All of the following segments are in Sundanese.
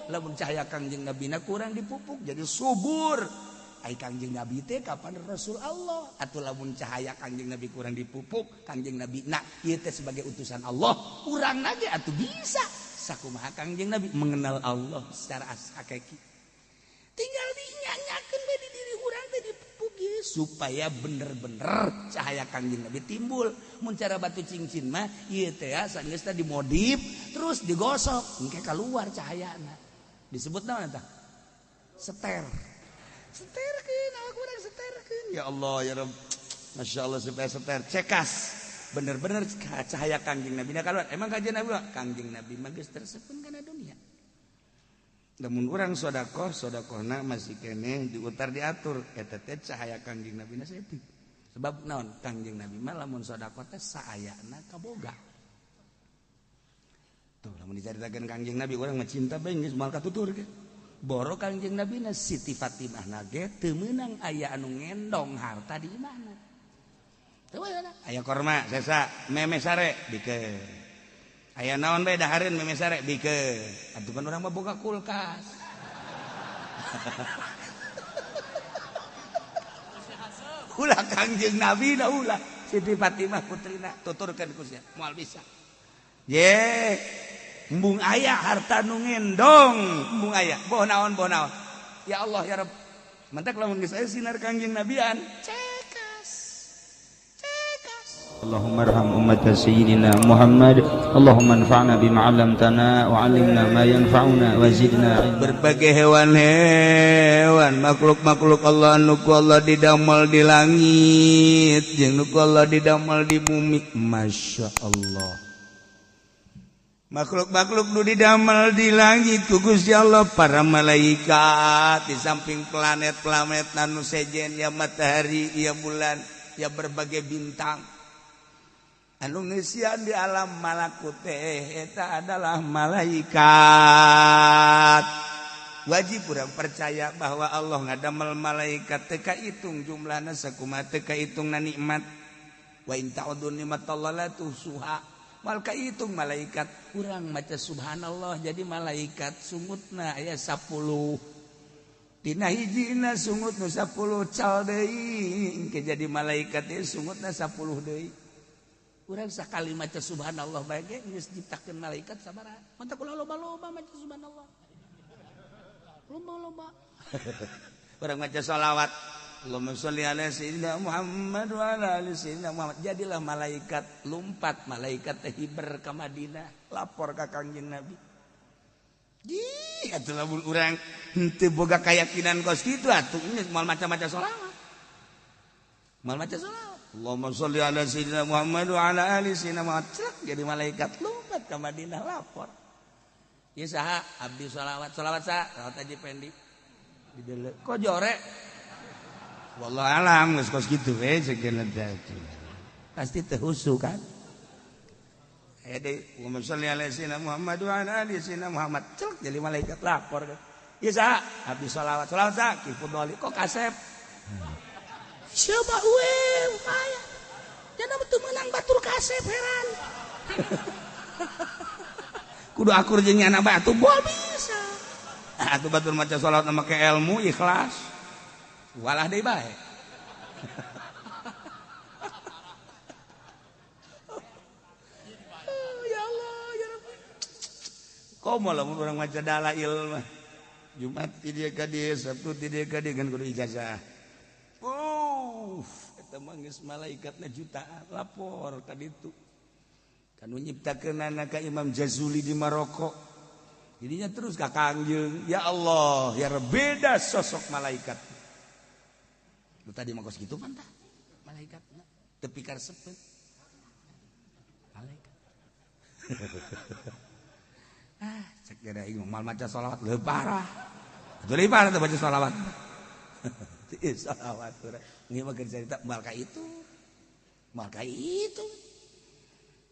lamun cahaya Kangjeng Nabi kurang dipupuk jadi subur. Ai Kangjeng Nabi teh kapan Rasul Allah atuh lamun cahaya Kangjeng Nabi kurang dipupuk Kangjeng Nabi ieu teh sebagai utusan Allah urang lagi atuh bisa sakumaha Kangjeng Nabi mengenal Allah secara hakiki tinggal dinyanyakeun bae di diri urang teh dipupuk ye supaya bener-bener cahaya Kangjeng Nabi timbul mun cara batu cincin mah ieu teh sageus teh dimodif terus digosok engke keluar cahayana disebut naon eta seter seterkeun awak urang seterkeun ya Allah ya Rabb Masya Allah supaya seter cekas bener-bener cahaya Kangjeng Nabi keluar emang kajian Nabi Kangjeng Nabi mah geus tersepen kana dunia lamun urang sodakohna masih keneh diutar diatur eta teh cahaya Kangjeng Nabi saeutik sebab naon Kangjeng Nabi mah lamun sodakoh teh saayana kaboga tuh lamun dicaritakeun Kangjeng Nabi urang mah cinta bae geus moal katuturkeun boro Kangjeng Nabi Siti Fatimah nage teu meunang aya anu ngendong harta di mana teu aya korma sesa meme sare bikeun aya naon bae dahareun meme sare bikeun atuh kan urang mah boga kulkas ulah Kangjeng Nabi da ulah Siti Fatimah putrina tuturkeun ku sia moal bisa ye embung aya harta nu ngendong embung aya boh naon ya Allah ya Rabb mentek lamun geus aya sinar Kangjeng Nabian cekas Allahumma arham ummat sayyidina Muhammad Allahumma anfa'na bima 'allamtana wa 'allimna ma yanfa'una wa zidna berbagai hewan-hewan makhluk-makhluk Allah nu ku Allah didamel di langit jeung nu ku Allah didamel di bumi Masya Allah makhluk-makhluk nu didamel di langit ku Gusti Allah para malaikat di samping planet-planet anu sejen ya matahari ya bulan ya berbagai bintang anu ngeusian di alam malakut teh eta adalah malaikat wajib urang percaya bahwa Allah ngadamel malaikat teu kahitung jumlahna sakumaha teu kahitungna nikmat wa in ta'uddu nikmatallahi la tuhsuha mal kahitung malaikat urang maca subhanallah jadi malaikat sungutna aya 10 dina hijina sungut nu 10 cal deui engke jadi malaikat ieu sungutna 10 deui urang sakali maca subhanallah bae ge geus diciptakeun malaikat sabaraha mantap ulah loba-loba maca subhanallah loba-loba urang maca shalawat Allahumma sholli ala sayyidina Muhammad wa ala ali sayyidina Muhammad jadilah malaikat lumpat malaikat teh hiber ka Madinah lapor ka Kangjeng Nabi atuh lamun urang henteu boga kayakinan kos kitu atuh moal maca-maca shalawat moal maca shalawat Allahumma sholli ala sayyidina Muhammad wa ala ali sayyidina Muhammad jadi malaikat lumpat ka Madinah lapor ieu saha abdi shalawat saha salawat Haji Pendi dideuleu kok jorek wallah alam geus kos kitu we segala teh pasti teu husu kan aya deui Allahumma sholli ala sayyidina Muhammad wa ala ali sayyidina Muhammad celek jadi malaikat lapor ieu saha abdi shalawat saha ki Fudoli kok kasep coba we aya jangan betul menang batur kasep heran kudu akur jeung anak batu boal bisa atuh batur maca salat make ilmu ikhlas walah deui bae ya Allah ya Rabbi komo lamun urang maca dalail mah Jumat ti dieu ka dieu Sabtu ti dieu ka dieu kan kudu ijazah eta mah geus malaikatna jutaan lapor ka ditu kanu nyiptakeunana ka Imam Jazuli di Maroko jadinya terus ka Kangjeng ya Allah ya beda sosok malaikat lu tadi mah kos kitu pan tah malaikatna teu pikar sepeut malaikat cek gara ieu mal maca shalawat leuh parah leuh parah teh baca shalawat teu shalawat urang ngieu mah keur carita mal ka itu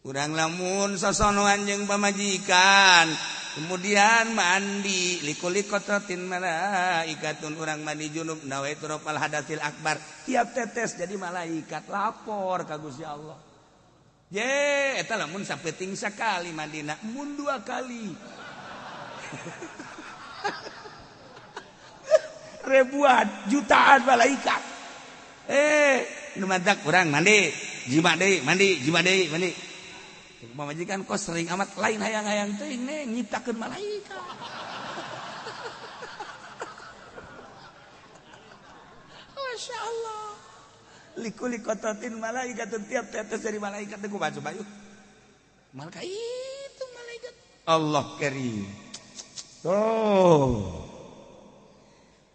urang lamun sosonoan jeung pamajikan kemudian mandi likulikottin malaikatun urang mandi junub nawaitu rafal hadatsil akbar tiap tetes jadi malaikat lapor ka Gusti Allah ye eta lamun sapeting sakali mandina mun 2 kali Ribuan, jutaan malaikat. Nu mantak urang mandi, jima deui, mandi, jima deui, mandi. Pamajikan kos sering amat lain hayang-hayang teuing nih nyiptakeun malaikat. Masya Allah. Likuli kototin malaikat tiap tetes dari malaikat teu kumaha coba yuk. Malaikat itu malaikat. Allah karim. Oh.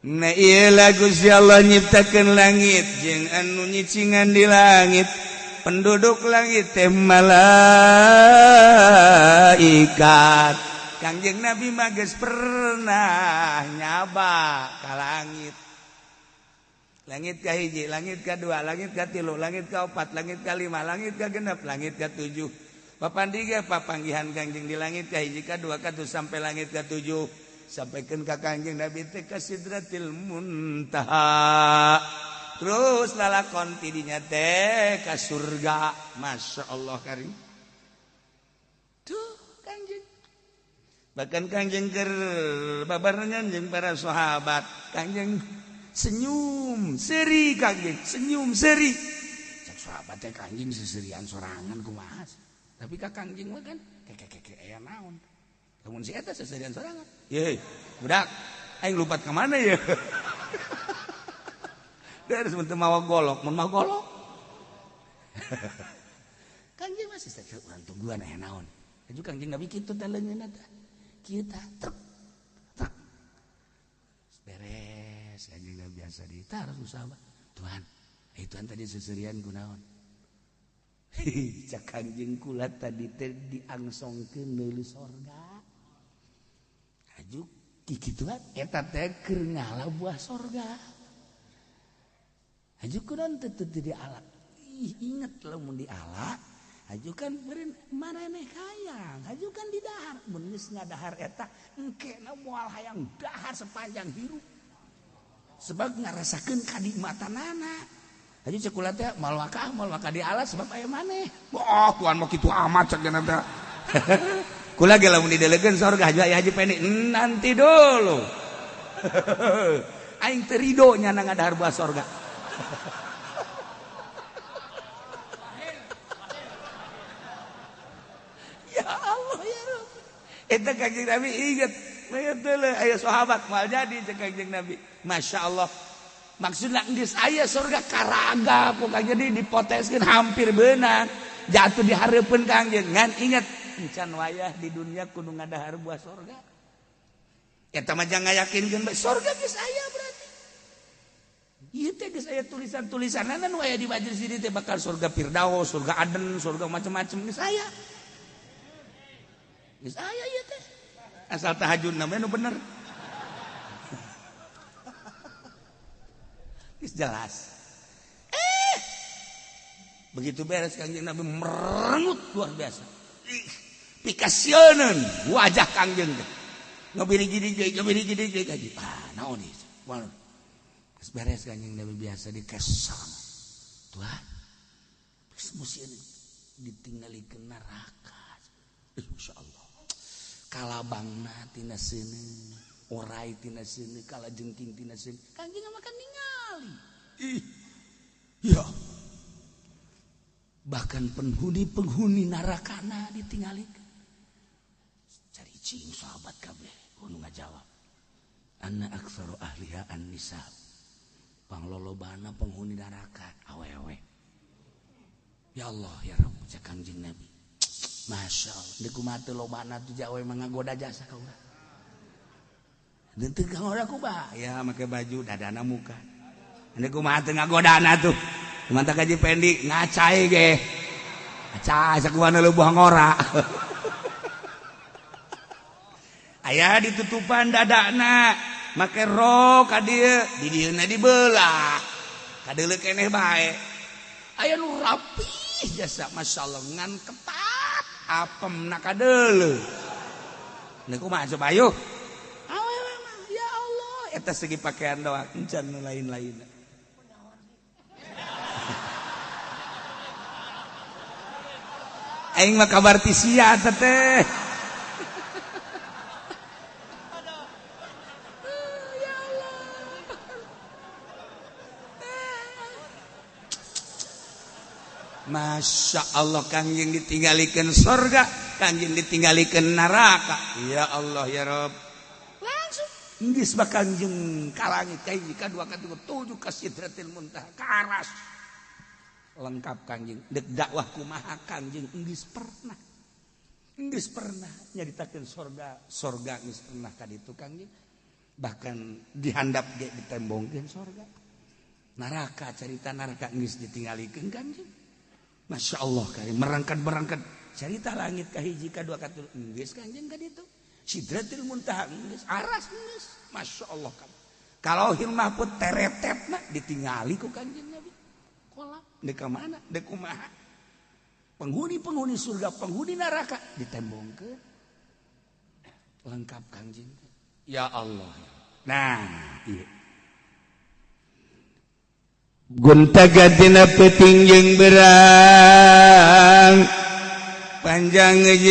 Nah iya lagu si Allah nyiptakan langit jeung anu nyicingan di langit penduduk langit teh malaikat. Kangjeng Nabi mah geus pernah nyaba ka langit. Langit ka hiji, langit ka dua, langit ka tilu, langit ka opat, langit ka lima, langit ka genep, langit ka tujuh. Papanggihan papanggihan Kangjeng di langit ka hiji ka dua ka tujuh sampai langit ka tujuh. Sampaikan ke Kangjeng Nabi teh ka Sidratil Muntaha. Terus lalakon tidinya teh ka surga. Masya Allah karim. Tuh Kangjeng. Bahkan Kangjeng keur babarengan jeung para sahabat. Kangjeng senyum seri Kangjeng, senyum seri. Cak sahabat teh Kangjeng seserian sorangan kumaha. Tapi ka Kangjeng mah kan keke aya naon. Lamun si eta seserian sorangan. Ye, budak, aing lupat ke mana ya? Dari sebentar mawa golok, mun mau golok. Kangjeng masih seserian urang tungguan aya naon. Aju Kangjeng Nabi kitu teh leungeunna teh. Kita truk. Beres, Kangjeng Nabi biasa ditaruh sahabat. Tuhan, Tuhan tadi seserian kunaon? Cak Kangjeng kula tadi teh diangsongkeun neuli sorga. Aju kikituan eta teh keur ngala buah sorga. Aju kunaon teh di alat. Inget lamun di alat. Aju kan beureun maraneh hayang. Aju kan di dahar. Mun geus ngadahar eta engkena moal hayang dahar sepanjang hirup. Sebab ngarasakeun kanikmatanana. Aju cek kula teh moal maka di alat sebab aya maneh. Oh, Tuhan mah kitu amat cek cenah teh. Kula ge lamun didelegeun sorga haji pendek nanti dulu. Aing teu ridho nya ngadahar buah sorga. Ya Allah ya Rabb. Eta Kangjeng Nabi inget. Aya sahabat moal jadi cek Kangjeng Nabi. Masya Allah. Maksudna geus aya sorga karaga pokoknya jadi dipoteskeun hampir beunang. Jatuh di hareupeun Kangjeng ngan inget encan wayah di dunia kudu ngadahar buah sorga. Eta mah jangan yakinkeun sorga geus aya berarti. Ieu teh geus aya tulisan-tulisanna nu aya di majelis ieu teh bakal surga Firdaus, surga Aden, surga macam-macam geus aya. Geus aya ieu teh. Asal tahajudna mah nu bener. Geus jelas. Begitu beres Kangjeng Nabi merengut luar biasa. Pikasieun wajah Kangjeng teh. Ngabiri-giri aja. Naon ieu? Geus beres Kangjeng Nabi biasa dikesang. Tuhan. Geus musieun ditinggalikeun neraka. Masyaallah. Kalabangna tina seuneu, orai tina seuneu, kalajengking tina seuneu. Kangjeng mah kan ningali. Ya. Bahkan penghuni narakana ditinggalikeun. Cari cing sahabat kabeh nu ngajawab. Anna aktsaru ahliha an-nisa. Panglolobana penghuni neraka awewe. Ya Allah ya Rabb cek Kangjeng Nabi. Masya Allah. Di kumaha teu lobana tu awewe mangagoda jasa ka urang. Dan teu ngagoda kumaha? Ya make baju dadana muka. Di kumaha teu ngagodana tuh. Mantap kaji pendik ngacai ge. Ngacai sakuana leubuh ngora. Aya ditutupan dadana, make rok ka dieu, di dieuna dibelah. Kadeuleu keneh bae. Aya nu rapih jasa masyaallah ngan ketat apemna kadeuleu. Nih kumaha coba ayo. Awewe mah ya Allah eta segi pakaian doang encan nu lain-lain. Aing mah kabar ti sia teh. Masya Allah Kangjeng ditinggalikan surga, Kangjeng ditinggalikan neraka. Ya Allah ya Rob. Langsung geus bakal Kangjeng ka langit ka hiji ka dua ka tilu tujuh ka Sidratil Muntaha ka aras. Lengkap Kangjeng. Dek dakwah kumaha Kangjeng geus pernah. Geus pernah nyaritakeun surga geus pernah ka ditu Kangjeng. Bahkan dihandap ge ditembongkeun surga. Neraka cerita neraka geus ditinggalikeun Kangjeng. Masya Allah Kangjeng merangkat cerita langit ka hiji ka dua ka tilu geus Kangjeng ka ditu. Sidratil Muntaha geus aras geus. Masya Allah Kangjeng. Kalau Lauhul Mahfuz teretetna ditingali ku Kangjeng Nabi. Kolak dek ka mana? Dek kumaha? Penghuni surga, penghuni neraka ditembongkeun. Lengkap Kangjeng. Ya Allah. Nah, iya. Gunta gadina peuting jeung berang panjang jeung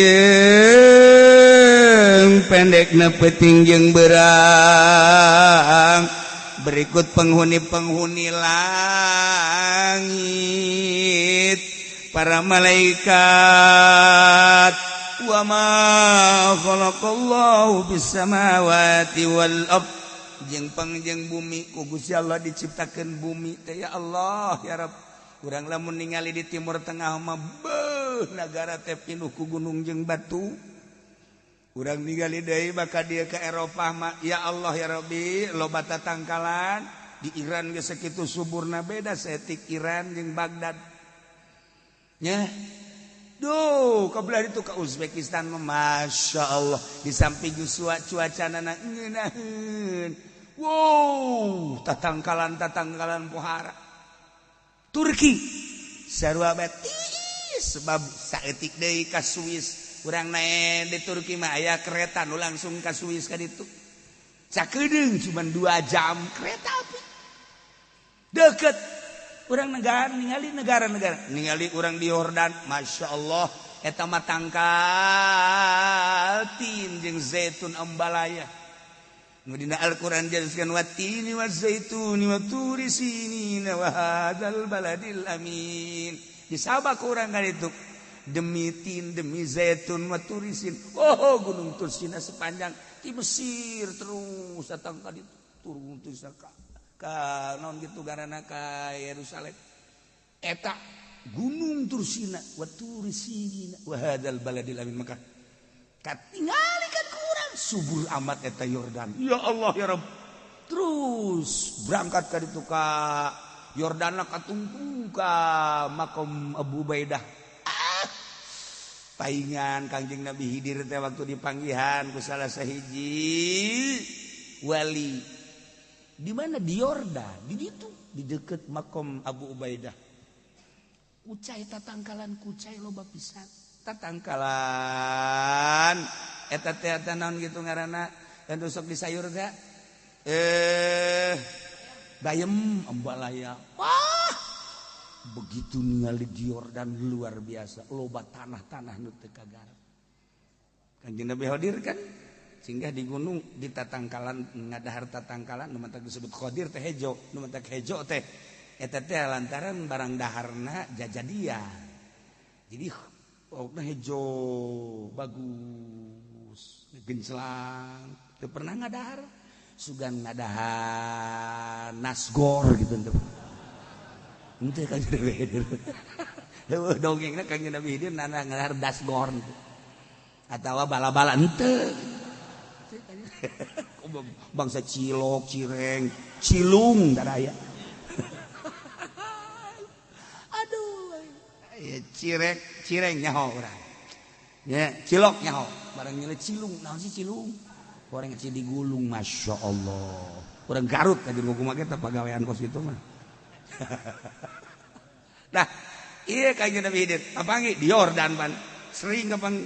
pendekna peuting jeung berang berikut penghuni langit para malaikat wa ma khalaqallahu bis samawati wal ardh jeung pangjang bumi ku Gusti Allah diciptakeun bumi teh ya Allah ya Rabb. Urang lamun ningali di timur tengah mah beuh nagara teh pinuh ku gunung jeung batu. Urang ningali deui maka dia ke Eropah mah ya Allah ya Rabbi loba tatangkalan. Di Iran geus sakitu suburna beda setik Iran jeung Baghdad. Nya duh kabelah itu ke Uzbekistan mah Masya Allah di samping cuacana ngeunaheun. Wow, tatangkalan pohara. Turki sarua betis sebab saeutik deui ka Swiss. Urang nae di Turki mah aya kereta nu langsung ka Swiss ka ditu. Cakedeung cuma 2 jam kereta api. Deket. Urang negara-negara. Ningali urang di Yordan, Masya Allah eta mah tangkal tin jeung zaitun ambalaya. Dina Al-Quran jelaskan watini wa zaituni wa turi sinina wa hadzal baladil amin. Disabak urang kan itu demi tin demi zaitun wa turi sin. Oh gunung Tursina sepanjang di Mesir terus datang ka ditu turun terus ka naon gitu garana ka Yerusalem. Eta gunung Tursina wa turi sinina wa hadzal baladil amin maka katingali kan kurang subur amat eta Yordan. Ya Allah ya Rabb. Terus berangkat ka ditu ka Yordan katungku ka makom Abu Ubaidah. Paingan Kangjeng Nabi Khidir teh waktu dipanggihan ku salah sahiji wali. Di mana di Yordan, di ditu di deket makom Abu Ubaidah. Ucai tatangkalan kucai loba pisan. Tatangkalan eta teh naon gitu ngaranna dan rusuk di sayur ga bayem ambalaya. Wah begitu ningali di Yordan luar biasa loba tanah-tanah nu teu kagarap. Kanjeng Nabi hadir kan singgah di gunung di tatangkalan ngadahar tatangkalan nu mantag disebut Qadir teh hejo nu mantag hejo teh eta teh lantaran barang daharna jajadian. Jadi pokoknya hijau bagus gencelang teu pernah ngadahar sugan ngadahar nasgor gitu ente Kanjeng Nabi Khidir dongengna Kanjeng Nabi Khidir nana ngadahar dasgor atawa bala-bala ente bangsa cilok cireng cilung dadaya cireng nyaho urang. Ya, cilok nyaho. Barang nyele cilung, naon sih cilung? Goreng cidi gulung, Masya Allah. Urang Garut tadi mau kumaha kita pagawean kos itu mah. Nah, iya Kanjeng Nabi Khidir, kapangi di Yordan pan. Sering kapang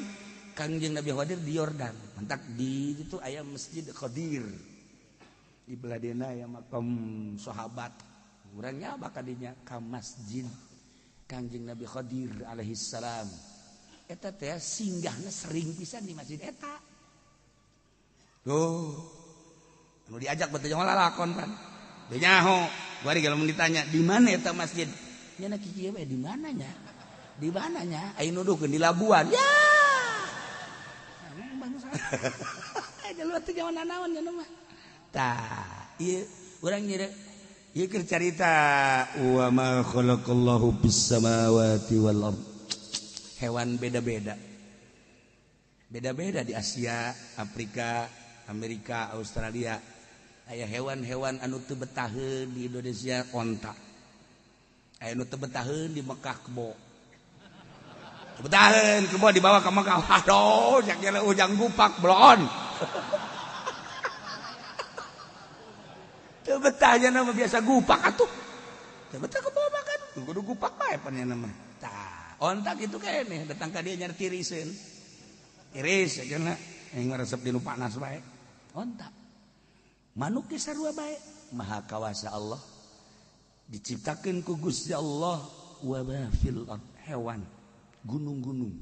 Kanjeng Nabi Khidir di Yordan. Mantak di itu aya Masjid Qadir. Di beladena aya makam sahabat. Urangnya bakal dinya ka masjid Kanjeng Nabi Khidir alaihi salam. Eta teh singgahna sering pisan di masjid eta. Tuh. Nu diajak beuteung lalakon pan. Teu nyaho. Bari kalau ditanya, "Di mana eta masjid?" Nya kieu we di mana nya? Di mananya? Ayo nuduhkeun di Labuan. Ya. Emang bangsa. Jalur teh zaman nanaon nya mah. Tah, ieu urang nyere ieu keur carita wa ma khalaqallahu bis samawati wal ard. Hewan beda-beda. Beda-beda di Asia, Afrika, Amerika, Australia. Aya hewan-hewan anu teu betaheun di Indonesia onta. Aya anu teu betaheun di Mekah kebo. Betaheun kebo dibawa ka Mekah. Aduh, jakna ujang gupak blon. Teu betah nya nama biasa gupak atuh. Teu betah kebo makan. Kudu gupak bae pan nya nama. Tah, onta kitu keneh datang ka dieu nya tiriseun. Iris ajeuna aing resep di nu panas bae. Onta. Manuk ge sarua bae. Maha kawasa Allah. Diciptakeun ku Gusti Allah wa ma fil ard hewan. Gunung-gunung.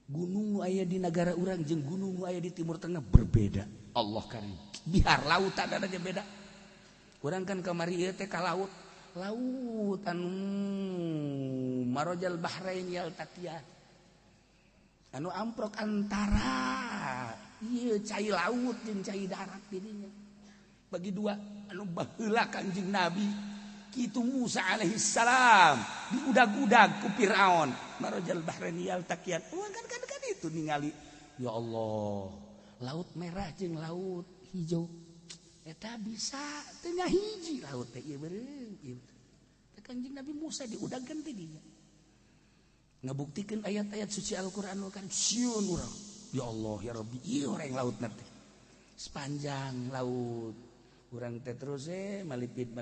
Gunung nu aya di negara urang jeung gunung nu aya di Timur Tengah berbeda. Allah karim. Bihar lautan ada aja beda. Urang kan kamari ieu teh ka laut. Laut anu marojal bahrain yaltaqiyan. Anu amprok antara ieu cai laut jeung cai darat dirinya. Bagi dua anu baheula Kanjeng Nabi kitu Musa alaihi salam diudag-udag ku Firaun marojal bahrain yaltaqiyan. Kan itu ningali ya Allah laut merah jeung laut hijau eta bisa teu ngahiji laut teh ieu beureum ieu teh Kanjeng Nabi Musa diudagkeun teh dinya ngabuktikeun ayat-ayat suci Al-Qur'an kan sieun urang ya Allah ya Rabbi ieu orang lautna teh sepanjang laut urang teh terus malipit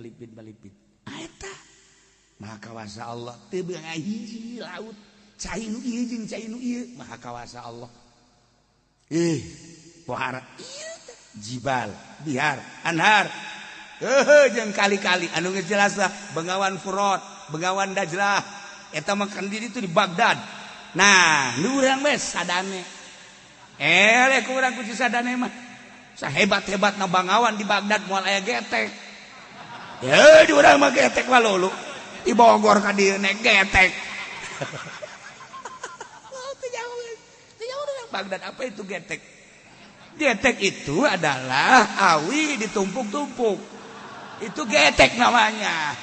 eta maha kawasa Allah teu ngahiji laut cai nu ieu jeung cai nu ieu maha kawasa Allah pohara ieu jibal bihar anhar jeung kali-kali anu geus jelas lah Bengawan Furat Bengawan Dajlah eta makan diri itu di Baghdad nah nu urang we sadane eleh ku urang ku sadane mah sahebat-hebatna Bengawan di Baghdad moal aya getek ya di urang mah getek walulu di Bogor ka dieu nek getek Baghdad apa itu getek? Getek itu adalah awi ditumpuk-tumpuk. Itu getek namanya.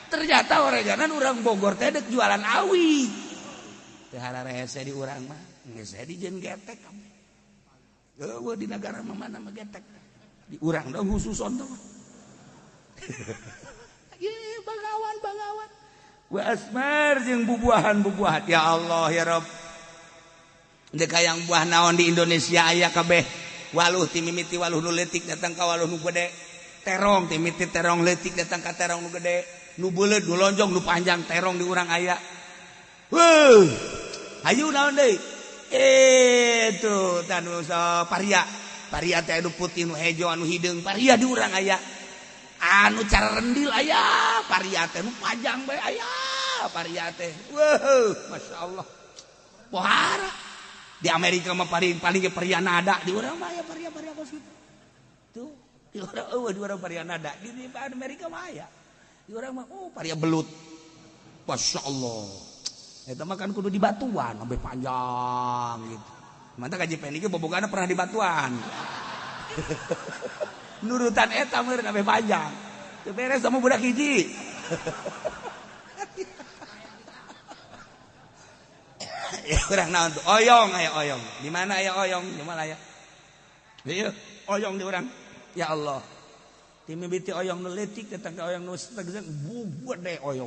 Ternyata oreganan orang Bogor teh dek jualan awi. Teu hararese di urang mah, geus di jeung getek kamu. Eueuh di negara mana mah getek. Di urang dong khususon teh. Ye Bengawan. Wa asmar jeung bubuahan. Ya Allah ya Rabb. Dek hayang buah naon di Indonesia aya kabeh. Waluh ti mimiti waluh nu leutik datang ka waluh nu gede. Terong ti mimiti terong leutik datang ka terong nu gede. Nu beuleud nu lonjong nu panjang terong di urang aya. Weuh. Hayu naon deui? Itu tanu paria. Paria teh anu putih nu hejo anu hideung paria di urang aya. Anu cara rendil aya, paria teh nu panjang bae aya. Paria teh. Weuh, masyaallah. Pohara. Di Amerika mah paling ge paria nada, di urang mah aya paria kos kitu. Tuh, di urang paria nada, di Amerika mah aya. Di urang mah paria belut. Masyaallah. Eta mah kan kudu di batuan, sampai panjang gitu. Mantap ka JPN ge bobogana pernah di batuan. Nurutan eta meureun sampai panjang. Teu beres sama budak hiji. Ya urang naon tuh oyong aya oyong di mana aya oyong di mana aya ieu oyong di urang ya Allah ti mimiti oyong nu leutik datang ka oyong nu tegesan bubuh deh oyong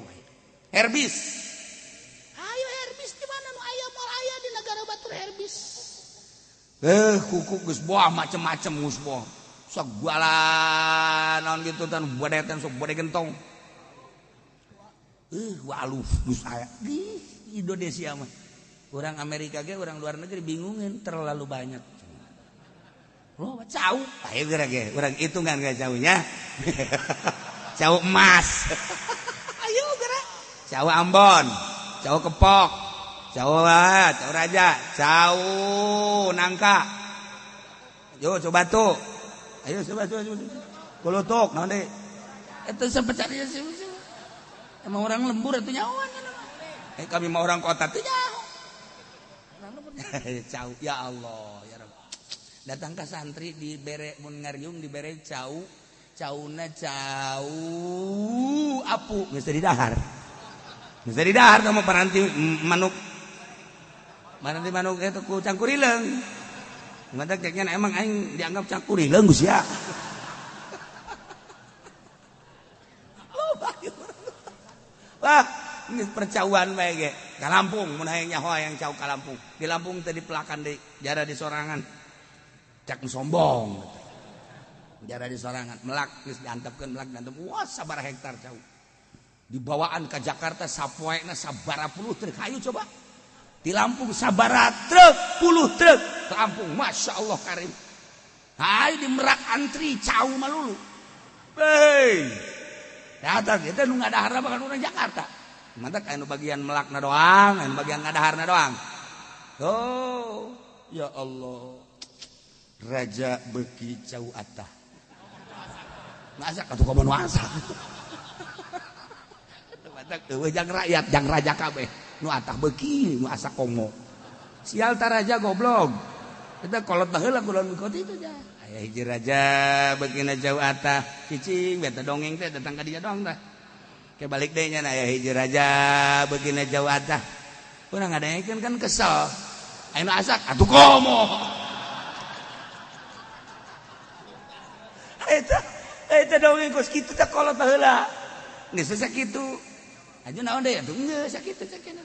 herbis ayo herbis di mana nu aya moal aya di negara batur herbis kuku geus boah macem-macem geus boah sok jualan naon kitu tan bodetan sok bode gentong waluh geus aya di Indonesia mah. Orang Amerika ge orang luar negeri bingungin terlalu banyak. Loh, cau. Ayo geura ge, urang hitungan ge caunya. Cau emas. Ayo geura. Cau Ambon, cau Kepok, cau Raja, cau Nangka. Yo coba tuh. Ayo coba. Kulutuk naon deui? Eta sapecarian sih. Emang orang lembur atuh nyawan. Kami mau orang kota tuh jauh. Jauh ya Allah ya Rabb. Datang ke santri di bere mun ngariung di bere cauna jauh apu geus di dahar. Geus di dahar sama paranti manuk. Paranti manuk itu ku cangkurileung. Mata kayaknya emang aing dianggap cangkurileung geus ya. Wah, ini percauan bae ge. Ka Lampung mun hayang nyaho yang cau ka Lampung. Di Lampung teh dipelakan deui, jara di sorangan. Cak sombong jara di sorangan melak geus diantepkeun melak diantep wah sabaraha hektar cau dibawaan ke Jakarta sapoena sabaraha puluh truk hayu coba di Lampung sabaraha truk puluh truk ke Lampung Masya Allah karim hayu di Merak antri cau malulu hei datang itu nu ngadaharna bakal urang Jakarta mantap anu bagian melakna doang anu bagian ngadaharna doang oh ya Allah Raja beki cau atah ngasak atuh komo nuasak matak eueuh jang rakyat jang raja kabeh nu atah beki nu asa komo sial ta raja goblok eta kolot baheula kulon mikot itu ja aya hiji raja bekina cau atah cicing beta dongeng teh datang ka dieu doang tah ke balik deui nya aya hiji raja bekina cau atah urang ngadaengkeun kan kesel aya nu asak atuh komo Eta dongeng kos kitu teh kolot baheula. Geus sakitu. Aja naon deui atuh geus sakitu cekena.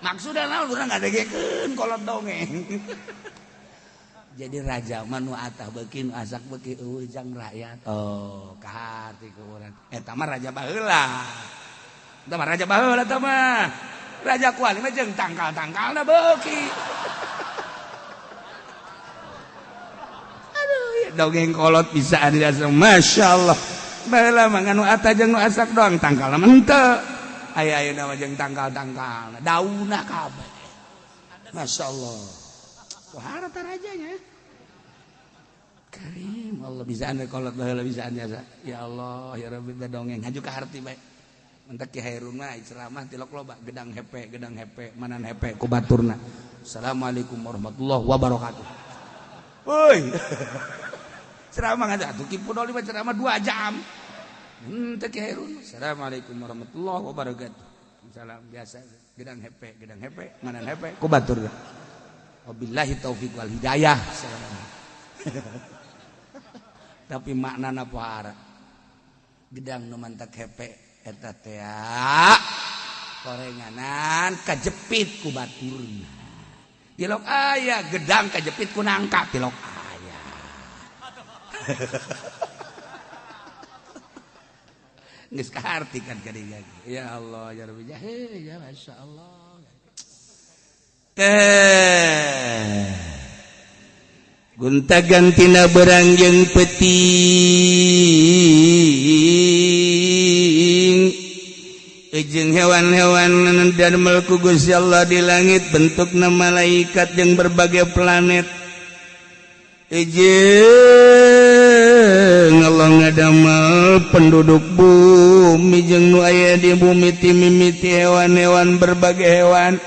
Maksudna naon urang ngadegekeun kolot dongeng. Jadi raja manu atah beuki nu asak beuki eueuh jang rakyat. Oh, kaharti ku urang. Eta mah raja baheula. Eta mah raja baheula eta mah. Raja kuali mah jeung tangkal-tangkalna beuki. Dongeng kolot bisa ada Masya Allah baheula mah nganu atah jeung nu asak doang tangkalna menteu aya-aya nama jeung tangkal-tangkalna daunna kabeh Masya Allah wah harta rajanya karim Allah bisa anda kolot baheula bisa anda ya Allah ya Rabbi dongeng haju ka harti bae mentek Ki Hairun mah ceramah tilok loba gedang hepe manan hepe ku baturna Assalamualaikum warahmatullahi wabarakatuh woi ceramah aja tuh Ki Pudoli mah ceramah 2 jam. Teh Ki Hairun. Assalamualaikum warahmatullahi wabarakatuh. Salam biasa gedang hepe, manan hepe ku batur. Wabillahi taufik wal hidayah. Tapi maknana pohara. Gedang nu mantak hepe eta teh korenganan kajepit ku baturna. Tilok aya gedang kajepit ku nangka tilok geus kahartikeun ka dieu ya Allah ya Rabbi ya Masya Allah gunta gantina berangjeng peting jeung hewan-hewan dan melku Gusti Allah di langit bentukna malaikat jeung berbagai planet Allah ngadamel penduduk bumi jeung nu aya di bumi ti mimiti hewan-hewan berbagai hewan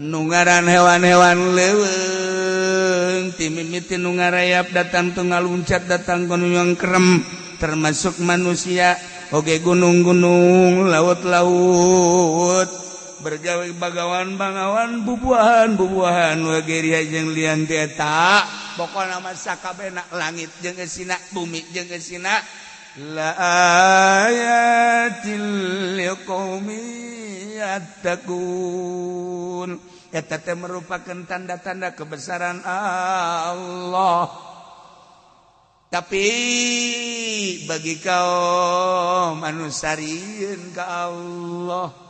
nu ngaran hewan-hewan leuweung ti mimiti nu ngarayap datang tu ngaluncat datang gunung yang kerem termasuk manusia oge gunung-gunung laut-laut bergawe bagawan bangawan bubuahan wageri jeung lian eta pokona mah sakabehna langit jeung geusina bumi jeung geusina la ayatil liqaumi yattaqun eta teh merupakan tanda-tanda kebesaran Allah tapi bagi kaum anu sarieun ka Allah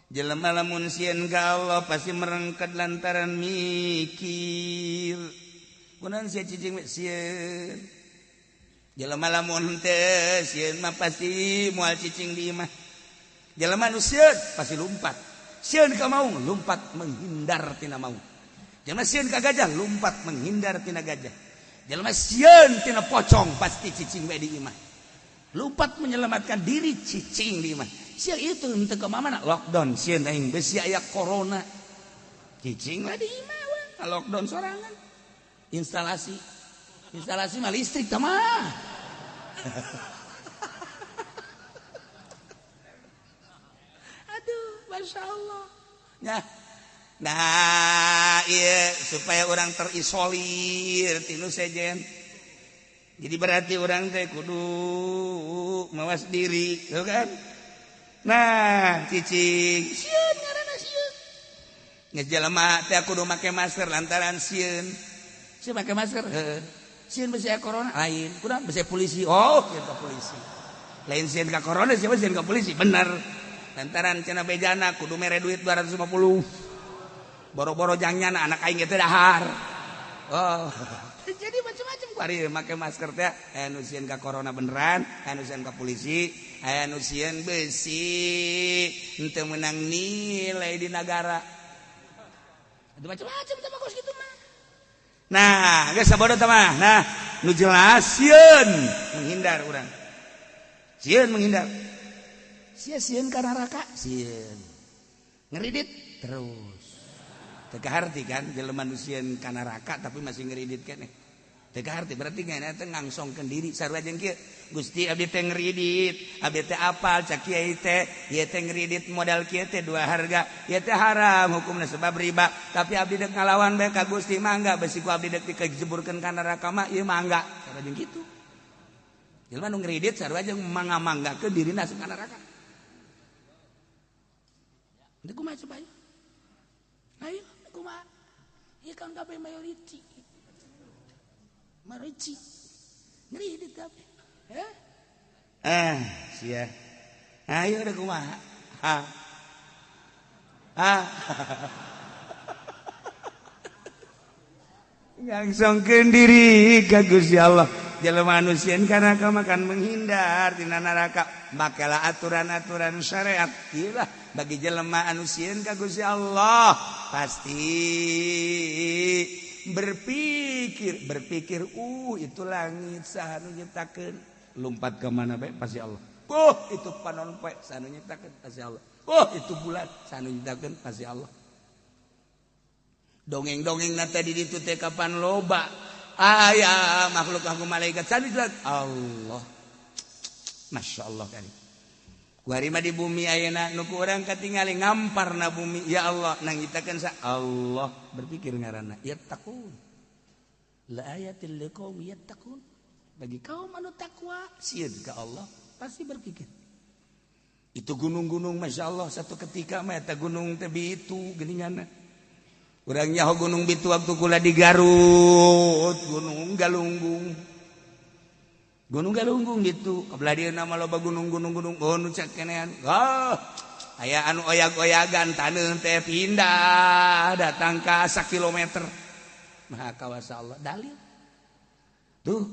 jelema lamun sieun ka Allah pasti merengket lantaran mikir. Kunaon sia cicing sieun. Jelema lamun teu sieun mah pasti moal cicing di imah. Jelema nu sieun pasti lumpat. Sieun ka maung lumpat menghindar tina maung. Jelema sieun ka gajah lumpat menghindar tina gajah. Jelema sieun tina pocong pasti cicing we di imah. Lumpat menyelamatkan diri cicing di imah. sia itu henteu ka mana lockdown sieun aing besi aya corona cicing lah di imah lockdown sorangan instalasi mah listrik tah mah aduh masya Allah ya. Nah iya supaya orang terisolir tinu sejen jadi berarti orang teh kudu mawas diri tuh kan nah cicing sieun ngaranna sieun geus jelema teh kudu make masker lantaran sieun make masker sieun besi corona lain kurang besi polisi oh gitu polisi lain sieun ka corona siapa sieun ka polisi bener lantaran cenah bejana kudu mere duit 250 boro-boro jangnyan anak aing teh dahar. Oh. Jadi macam-macam ku ari make masker teh anu sieun ka corona beneran, anu sieun ka polisi, anu sieun besi henteu meunang nilai di negara. Itu macam-macam teh bagus kitu mah. Nah, geus sabodo teh mah. Nah, nu jelas sieun menghindar urang. Sieun menghindar. Sieun ka neraka, sieun. Ngeridit terus. Teka harti kan jelema nu sieun ka neraka tapi masih ngeridit keneh. Teka harti berarti nya teh ngangsongkeun diri sarua jeung kieu. Gusti abdi teh ngeridit, abdi teh apal cak kiai teh, ieu teh ngeridit modal kieu teh dua harga. Ieu teh haram hukumna sebab riba, tapi abdi deuk ngalawan bae ka Gusti mangga besi ku abdi deuk dikejeburkeun ka neraka mah ieu mangga. Sarua jeung kitu. Jelema nu ngeridit sarua jeung mangga-manggakeun dirina ka neraka. Teu kumaha coba aya? Ayo kumaha ieu kan kabeh majority ngeridit kabeh sia ayo da kumaha ngangsongkeun diri ka Gusti Allah jelema anu sieun kana makan menghindar tina neraka makelah aturan-aturan syariat ieu bagi jelema anu sieun ka Gusti Allah pasti berpikir itu langit sanu nyiptakeun lumpat ke mana bae pasti Allah itu panon poe sanu nyiptakeun pasti Allah itu bulan sanu nyiptakeun pasti Allah dongeng-dongeng nata di ditu teh kapan loba aya makhluk aku malaikat sanu Allah masya Allah kali kuari mah di bumi ayeuna nu ku urang katingali ngamparna bumi ya Allah nang nyiptakeun sa Allah berpikir ngaranna yattaqun la ayatil liqaumi yattaqun bagi kaum anu takwa sieun ka Allah pasti berpikir itu gunung-gunung masya Allah satu ketika mah eta gunung teh bitu geuninganna urang nyaho gunung bitu waktu kula di Garut gunung Galunggung gitu. Kabelah dia nama loba gunung nu cek kenean. Aya anu oyag-oyagan taneuh teh pindah datang ka 1 kilometer. Maha kawasa Allah dalil. Tuh,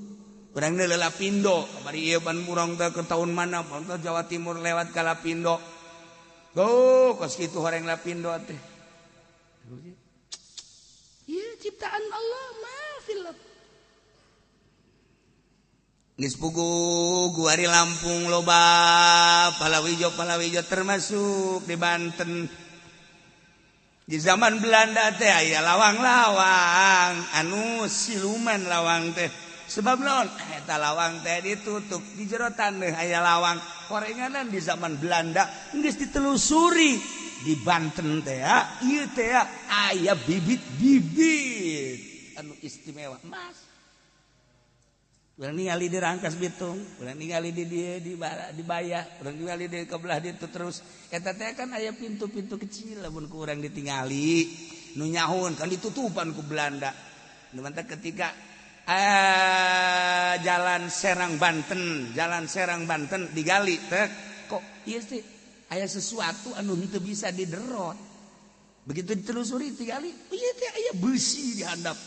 urang deui Lapindo, bari ieu ban murang teh ke taun mana? Pantau Jawa Timur lewat ka Lapindo. Kos kitu horeng Lapindo teh. Ieu ciptaan Allah mah film. Geus pugu guari Lampung loba palawijo termasuk di Banten. Di zaman Belanda teh aya lawang-lawang anu siluman lawang teh. Sebab naon? Eta lawang teh ditutup di jero taneuh aya lawang. Horenganan di zaman Belanda geus ditelusuri di Banten teh ieu teh aya bibit-bibit anu istimewa. Mas urang ningali di Rangkas Bitung, urang ningali di dieu di Baya, urang ningali di kebelah ditu terus eta teh kan aya pintu-pintu kecil lamun ku urang ditingali nu nyahun kan ditutupan ku Belanda. Nu mantep ketika jalan Serang Banten digali teh kok ieu teh aya sesuatu anu henteu bisa diderot. Begitu ditelusuri digali, ieu teh aya besi di handap.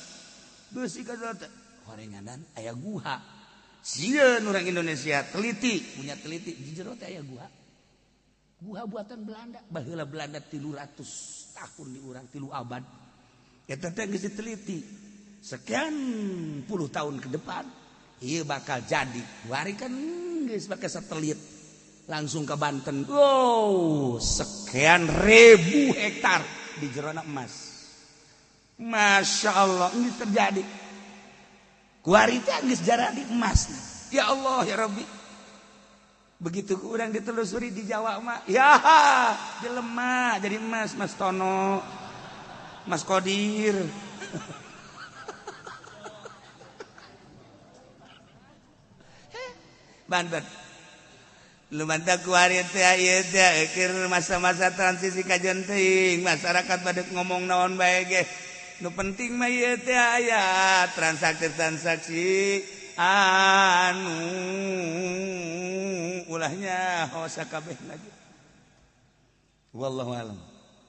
Besi kana teh horenganan aya guha. Sieun urang Indonesia punya teliti di jero teh aya guha. Guha buatan Belanda, baheula Belanda 300 tahun di urang 3 abad. Eta teh geus diteliti. Sekian puluh tahun ke depan ieu bakal jadi. Wari kan geus make satelit. langsung ke Banten. Wow, sekian ribu hektar di jerona emas. Masya Allah, ini terjadi. Kuari teh geus jadi emas. Ya Allah ya Rabbi. Begitu kurang ditelusuri di Jawa mah, ya jelema jadi emas, Mas Tono, Mas Kodir. Banten. Lu mantap kuari teh ieu teh keur masa-masa transisi kajian teuing, masyarakat pada ngomong naon bae ge. Nu penting mah ieu teh aya transaksi anu ulahnya hosa kabeh lagi. Wallahu alam.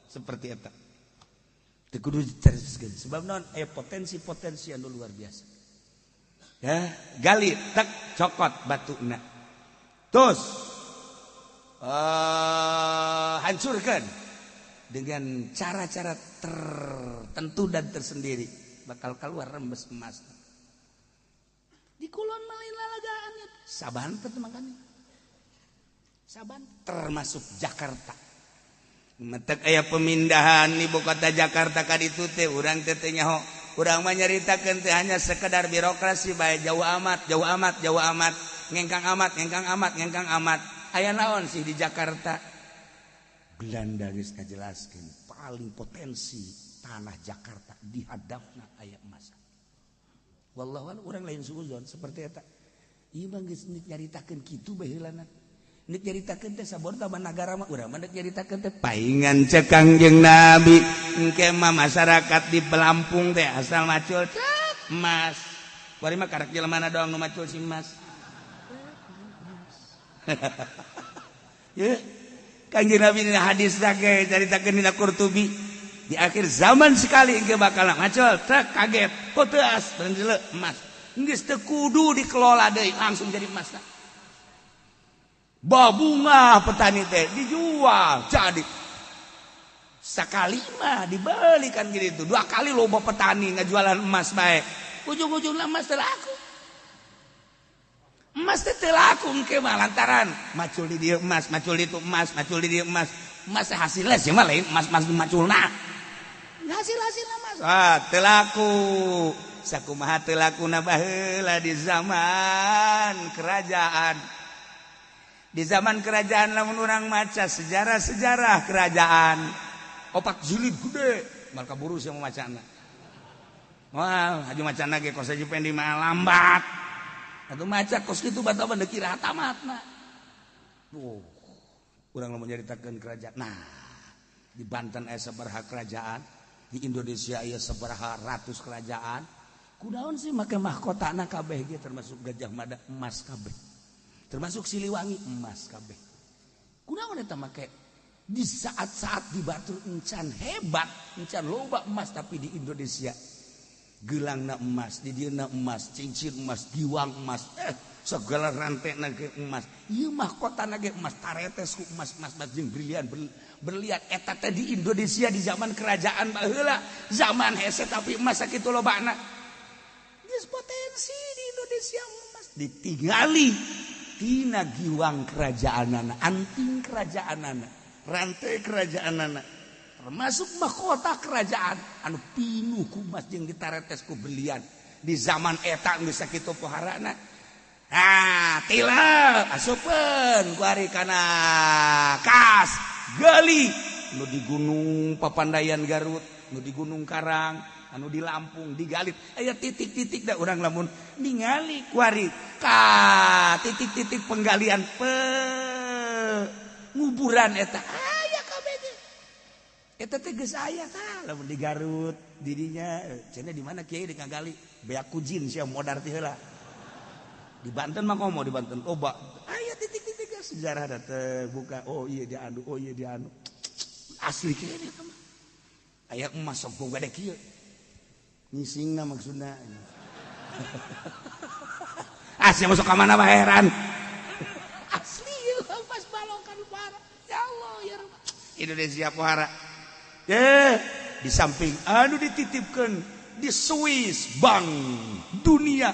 Seperti eta. Teu kudu diteruskeun sebab naon aya potensi-potensi anu luar biasa. Ya, gali tek cokot batuna. Terus hancurkan dengan cara-cara tertentu dan tersendiri bakal keluar rembes emas. Di Kulon malin lalagaannya Sabanten makanya. Sabanten termasuk Jakarta. Metek aya pemindahan ibu kota Jakarta ka ditu teh urang teh teh nyaho. Urang mah nyaritakeun teh hanya sekedar birokrasi bae jauh amat. Ngengkang amat. Aya naon sih di Jakarta? Belanda geus ngajelaskeun paling potensi tanah Jakarta di hadapna aya emas. Wallahu a'lam urang lain suuzon seperti eta. Ieu mah geus nyaritakeun kitu baheulana. Nek nyaritakeun teh sabor taban nagara mah urang mah nek nyaritakeun teh paingan cek Kangjeng Nabi engke mah masyarakat di Pelampung teh asal macul emas. Bari mah karek jelemana doang nu macul si emas. Ya, Kangjeng Nabi dina hadis ge caritakeun dina Qurtubi di akhir zaman sekali engke bakal macul teh kaget ku teu as beungeul emas. Geus teu kudu dikelola deui langsung jadi emas. Babunga petani teh dijual jadi sakali mah dibelikan gitu 2 kali loba petani ngajualan emas bae ujung-ujungna emas teh laku engke mah lantaran macul di dieu emas macul di ditu emas teh hasilna sih mah lain emas maculna hasilna emas teu laku sakumaha teu lakuna baheula di zaman kerajaan. Di zaman kerajaan lamun urang maca sejarah kerajaan opak jilid gede mal kaburu sia macana. Wah, haju macana ge kos aja pendi mah lambat. Atuh maca kos kitu bata benda kira tamatna. Urang lamun nyaritakeun kerajaan. Nah, di Banten aya sabaraha kerajaan, di Indonesia aya sabaraha ratus kerajaan. Kunaon sih make mahkotana kabeh ge termasuk Gajah Mada emas kabeh. Termasuk Siliwangi emas kabeh. Kunaon eta make di saat-saat di Batur encan hebat, encan loba emas tapi di Indonesia gelangna emas, di dieuna emas, cincin emas, giwang emas, segala rantena ge emas. Ieu mahkotana ge emas, taretes ku emas-emas jeung brilian berlian eta teh di Indonesia di zaman kerajaan baheula, zaman hese tapi emas sakitu lobana. Geus potensi di Indonesia emas ditinggali tina giwang kerajaanana, anting kerajaanana, rantai kerajaanana, termasuk mahkota kerajaan anu pinuh ku emas jeung ditaretes ku berlian di zaman eta geus sakitu poharana. Nah, tila asupkeun ku ari kana kas gali nu di Gunung Papandayan Garut, nu di Gunung Karang, anu di Lampung digali aya titik-titik da urang lamun ningali kuari ka titik-titik penggalian penguburan eta aya kabeh teh eta teh geus aya tah lamun di Garut didinya cenah di mana kieu ngagali beak kujin sia modar teh heula di Banten mah komo di Banten loba aya titik-titik sejarah da teh buka iya dia anu asli kieu eta mah aya emas sok gede kieu ngisingna maksudna. Asli masuk ke mana mah heran. Asli pas balokan para. Ya Allah ya Rabb. Indonesia pohara. Di samping anu dititipkeun di Swiss Bank Dunia.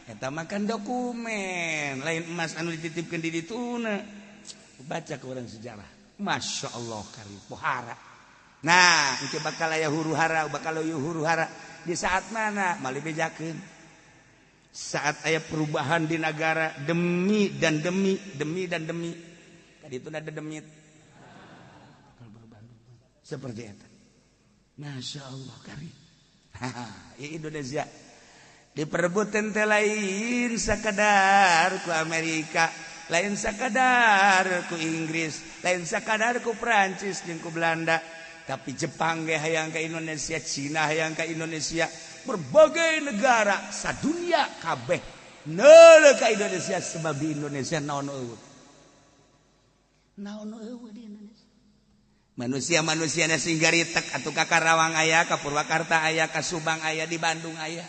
Eta makan dokumen, lain emas anu dititipkeun di dituna. baca ke orang sejarah. Masya Allah kari pohara. Nah, itu bakal aya huru-hara, bakal aya huru-hara. Di saat mana? Malih bejakeun. Saat aya perubahan di negara demi dan demi. Tadi itu ada demit. Seperti itu. Masya Allah kari. Indonesia diperebutan teh lain sakadar ku Amerika, lain sakadar ku Inggris, lain sakadar ku Prancis jeung ku Belanda, tapi Jepang ge hayang ka Indonesia, Cina hayang ka Indonesia, berbagai negara sadunia kabeh neuleuh ka Indonesia sebab di Indonesia naon eueuh. Naon eueuh di Indonesia. Manusia-manusiana sing garitek atuh ka Karawang aya, ka Purwakarta aya, ka Subang aya, di Bandung aya.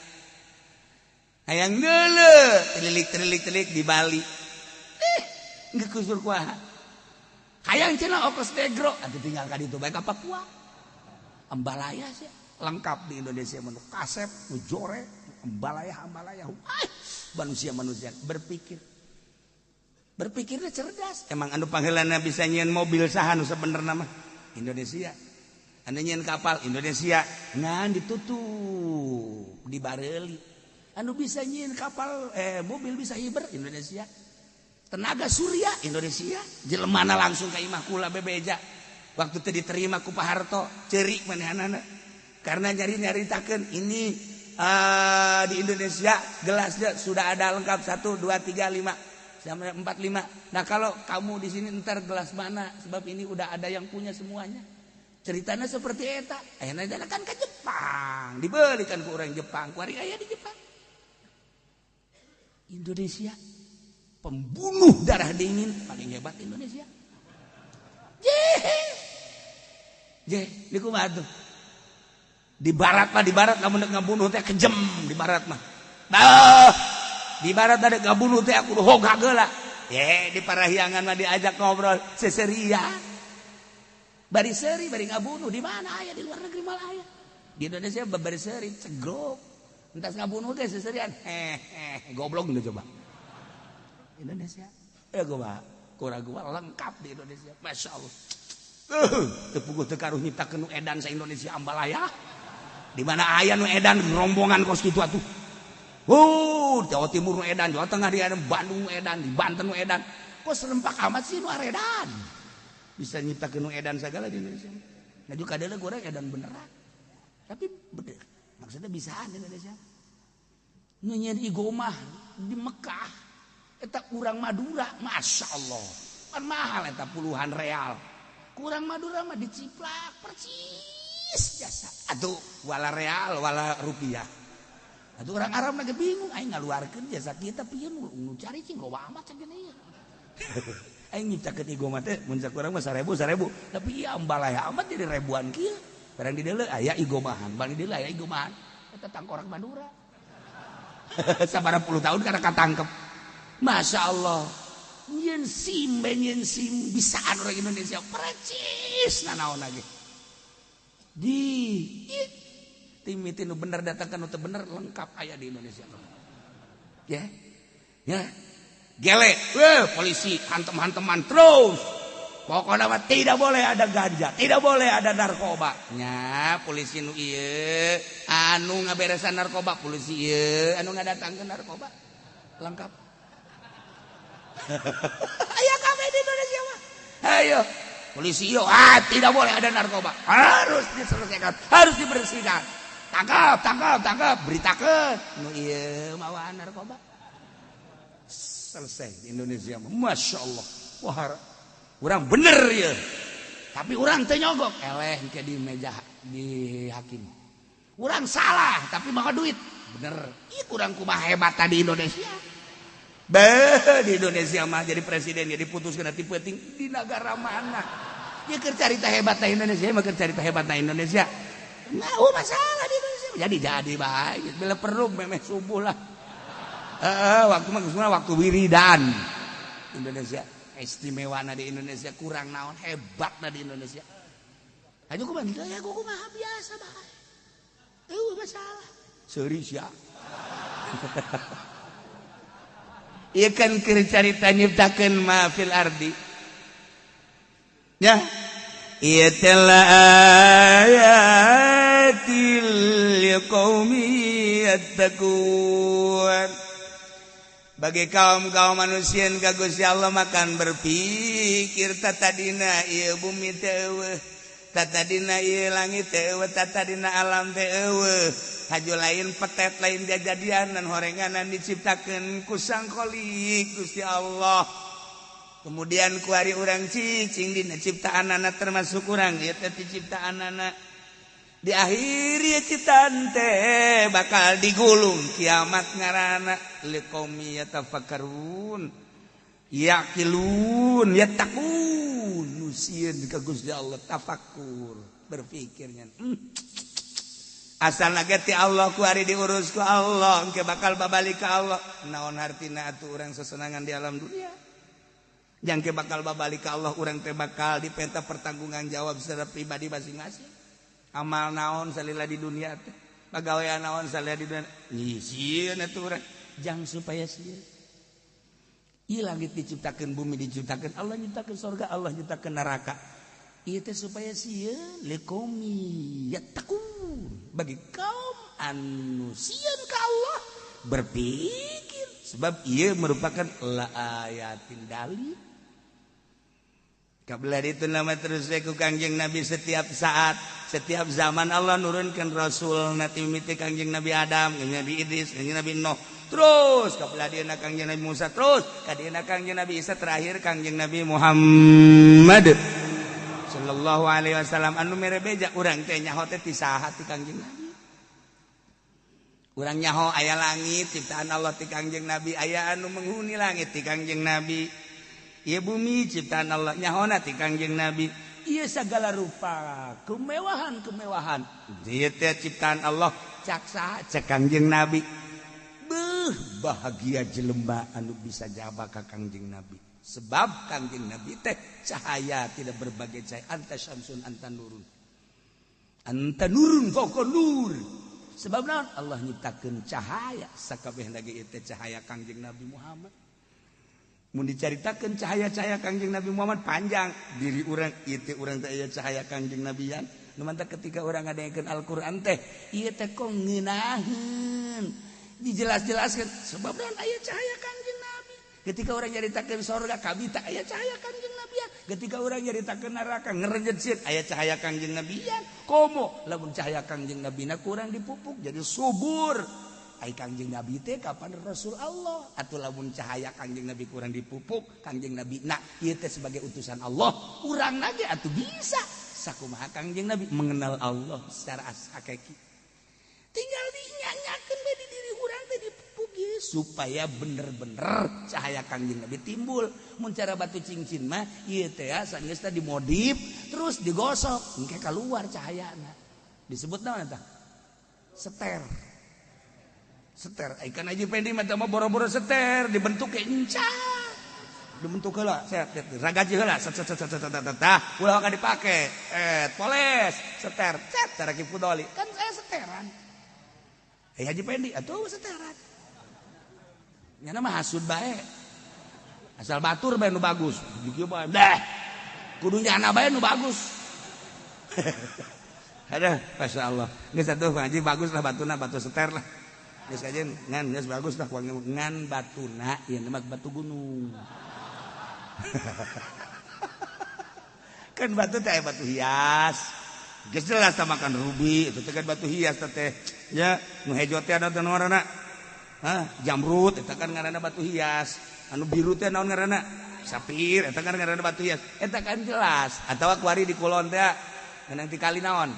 Hayang neuleuh telilik di Bali. Geus kusur kuaha. Hayang cenah ongkos degro atuh tinggal ka ditu bae ka Papua. Ambalaya sih lengkap di Indonesia menu kasep, nu jore, ambalaya. Manusia-manusia berpikirnya cerdas. Emang anu panggilanna bisa nyieun mobil saha nu sabenerna mah Indonesia. Anu nyieun kapal Indonesia. Ngan ditutup di Bareuli. Anu bisa nyieun kapal mobil bisa hiber Indonesia. Tenaga surya Indonesia. Jelemana langsung ka imah kula bebeja. Waktu teu diterima ku Pak Harto, ceurik manehanana. Karena nyari-nyaritakeun ini di Indonesia gelasnya sudah ada lengkap 1 2 3 5 sampai 4 5. Nah, kalau kamu di sini ntar gelas mana? Sebab ini udah ada yang punya semuanya. Ceritanya seperti eta. Ayeuna kan ke Jepang, dibelikan ke orang Jepang, ku ari aya di Jepang. Indonesia pembunuh darah dingin paling hebat Indonesia. Di kumaha tuh? Di barat kamu ngabunuh teh kejem di barat mah. Di barat ada ngabunuh teh aku hoga geula. Di parahyangan mah diajak ngobrol seseria. Bari seuri bari ngabunuh di mana aya di luar negeri malah aya. Di Indonesia bari seuri cegrok. Entas ngabunuh teh seserian. Goblok nu coba. Indonesia. Gua lengkap di Indonesia. Masya Allah. Tepuguh teu karuh nyiptakeun nu edan sa Indonesia ambalaya. Di mana aya nu edan rombongan kos kitu atuh. Jawa Timur nu edan, Jawa Tengah di edan, Bandung nu edan, di Banten nu edan. Kok serempak amat sih nu aredan? Bisa nyiptakeun nu edan sagala di Indonesia. Nah juga ada goreng edan beneran. Tapi bener. Maksudnya bisaan di Indonesia. Nu nyeun igomah di Mekah eta urang Madura, Masya Allah. Kan mahal eta puluhan real. Kurang Madura mah diciplak percis jasa. Atuh wala real wala rupiah. Atuh orang Arab lagi bingung aing ngaluarkeun jasa kita pieu nu cari cing loba amat cenah ieu. Aing nyiptakeun igomah teh mun sakurang mah 1000. Tapi ieu ambalaya amat jadi ribuan kieu. Barang di deuleu aya igomahan, barang di deuleu aya igomahan. Eta tangkorak Madura. Sabaraha puluh tahun karena katangkep. Masya Allah. Nyen sim bisaan orang Indonesia percis nanaon lagi. Timiti nu bener datangkan nu teu bener lengkap aya di Indonesia. Ya. Gele, polisi hantem-hanteman terus. Pokoknya mah tidak boleh ada ganja, tidak boleh ada narkoba. Nya polisi nu ieu anu ngaberesan narkoba, polisi ieu anu ngadatangkeun narkoba. Lengkap. Ayo kami di Indonesia mah. Ayo polisi yo tidak boleh ada narkoba. Harus diselesaikan, harus dibersihkan. Tangkap, beritakeun nu ieu mawaan narkoba. Selesai di Indonesia mah. Masya Allah. Wah, urang bener ya. Tapi urang teu nyogok eleh ke di meja di hakim. Urang salah tapi maka duit. Bener. Ieu urang kumaha hebat di Indonesia. Di Indonesia mah jadi presiden jadi putuskeun ti penting di negara mana. Ya keur carita hebat na Indonesia, mah keur carita hebat na Indonesia. Nah, masalah di Indonesia. Jadi bae. Bila perlu memeh subuh lah. Waktu mah waktu wiridan. Indonesia istimewana di Indonesia kurang naon hebatna di Indonesia. Aja kumaha ya kumaha biasa bae. Masalah. Seuri sia. Ieu kan keur carita nyiptakeun ma fil ardi. ya italah ayatil liqaumi yattaqun. Bagi kaum-kaum manusia ka Gusti Allah makan berpikir tatadina ieu bumi teh eueuh, tatadina ieu langit teh eueuh, tatadina alam teh eueuh. Haju lain petet lain jajadianan horenganan diciptakeun ku Sang Khaliq Gusti Allah. Kemudian ku ari urang cicing dina ciptaanana termasuk urang ieu teh ciptaanana. Di akhir ieu ciptaan teh bakal digulung kiamat ngaranna liqaumi yatafakkarun yaqilun yattaqun nusieun ka Gusti Allah tafakkur berpikirnya. Asal ge ti Allah ku ari diurus ku Allah engke bakal babalik ka Allah. Naon hartina atuh urang sesenangan di alam dunia. Jangke bakal babalik ka Allah urang teh bakal dipenta pertanggungan jawab secara pribadi masing-masing. Amal naon salila di dunia teh, pagawean naon salila di dunia. Nyisieun atuh urang jang supaya sieun. Ieu langit diciptakeun, bumi diciptakeun, Allah nyiptakeun surga, Allah nyiptakeun neraka. Ieu teh supaya sieun liqaumi yattaqun. Bagi kaum anu sieun ka Allah berpikir sebab ieu merupakan la ayatin dalil. Kabelah itu nama terus ku Kangjeng Nabi setiap saat, setiap zaman Allah nurunkan Rasul nanti mimiti Kangjeng Nabi Adam, Kangjeng Nabi Idris, Kangjeng Nabi Nuh. Terus kabelah dia Kangjeng Nabi Musa, terus kadina Kangjeng Nabi Isa, terakhir Kangjeng Nabi Muhammad sallallahu alaihi wasallam. Anu mere beja urang teh nyaho teh ti saha ti Kangjeng Nabi. Urang nyaho aya langit ciptaan Allah ti Kangjeng Nabi, aya anu menghuni langit ti Kangjeng Nabi. Ieu bumi ciptaan Allah nyahona ti Kangjeng Nabi. Ieu sagala rupa kemewahan-kemewahan. Ieu teh ciptaan Allah cak saha cak Kangjeng Nabi. Beuh bahagia jelema anu bisa jaba ka Kangjeng Nabi. Sebab Kangjeng Nabi teh cahaya tidak berbagai cahaya. Anta syamsun anta nurun. Anta nurun fauqa nur. Sebab naon Allah nyiptakeun cahaya sakabehna ge ieu teh cahaya Kangjeng Nabi Muhammad. Mun dicaritakeun cahaya-cahaya Kangjeng Nabi Muhammad panjang diri urang ieu teh urang teh aya cahaya Kangjeng Nabian. Nu mantap ketika urang ngadengekeun Al-Qur'an teh ieu teh kok ngeunaheun dijelas-jelaskeun sebab naon aya cahaya Kangjeng Nabi. Ketika urang nyaritakeun sorga kabita aya cahaya Kangjeng Nabian. Ketika urang nyaritakeun neraka ngerejet sieun aya cahaya Kangjeng Nabian. Komo lamun cahaya Kangjeng Nabina kurang dipupuk jadi subur. Ai Kangjeng Nabi teh kapan Rasul Allah atuh lamun cahaya Kangjeng Nabi kurang dipupuk Kangjeng Nabi na ieu teh sebagai utusan Allah urang na ge atuh bisa sakumaha Kangjeng Nabi mengenal Allah secara hakiki tinggal dinyanyakeun bae di diri urang teh dipupuk ieu supaya bener-bener cahaya Kangjeng Nabi timbul. Mun cara batu cincin mah ieu teh sageus teh dimodif terus digosok engke kaluar cahayana disebut naon eta seter. Seter, ikan aja pending mata mah boro-boro seter dibentuk kayak encah, dibentuk heula, set, ragaji heula, set, ulah akan dipake, poles, seter, set, cara kipu doli, kan saya seteran, haji pending, atuh seteran, nyana mah hasud bae, asal batur bae nu bagus, dikieu bae, dah, kudu nyana bae nu bagus, ada, masya Allah, geus atuh ngaji bagus lah batuna batu seter lah. Geus kajen ngan geus bagus dah ngan batuna ieu mah batu gunung. Kan batu teh batu hias. Geus jelas tah makan rubi itu teh kan batu hias teh. Ya, nu hejo teh ada teh ngaranna. Jamrut eta kan ngaranna batu hias. Anu biru teh naon ngaranna? Sapir eta kan ngaranna batu hias. Eta kan jelas. Atawa kuari di kulon teh ngan ti kali naon?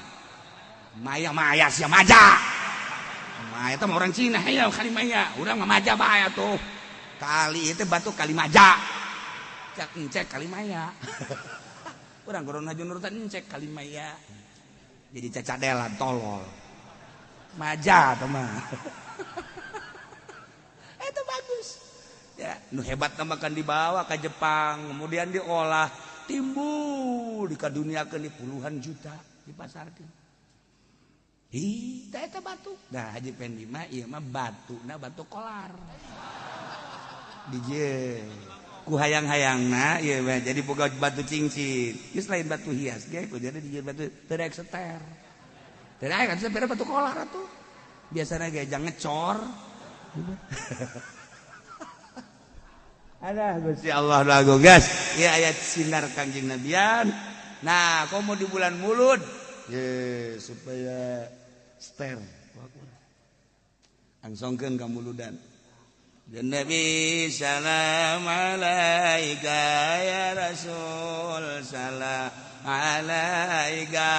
Maya sia maja. Nah, itu orang Cina ya kali maya, urang mah maja bae atuh. Kali itu batu kali maja. Cek kali maya. Urang goron haju nurutan cek kali maya. Jadi cacadelan tolol. Maja atuh mah. Itu bagus. Ya, nu hebat makan dibawa ke Jepang, kemudian diolah, timbul dikaduniakeun di puluhan juta dipasarkeun. Eta batu. Nah, Haji Pendi mah ieu mah batuna batu kolar. DJ. ku hayang-hayangna ieu mah jadi boga batu cincin geus lain batu hias ge ku jadi dijieun batu teu daek seter teu daek kan seter batu kolar atuh biasana ge jang ngecor ada Gusti Allah lagu gas ieu ayat sinar Kangjeng Nabian nah komo di bulan Mulud ye supaya ster angsongkeun ka muludan ya Nabi salam alaika ya Rasul salam alaika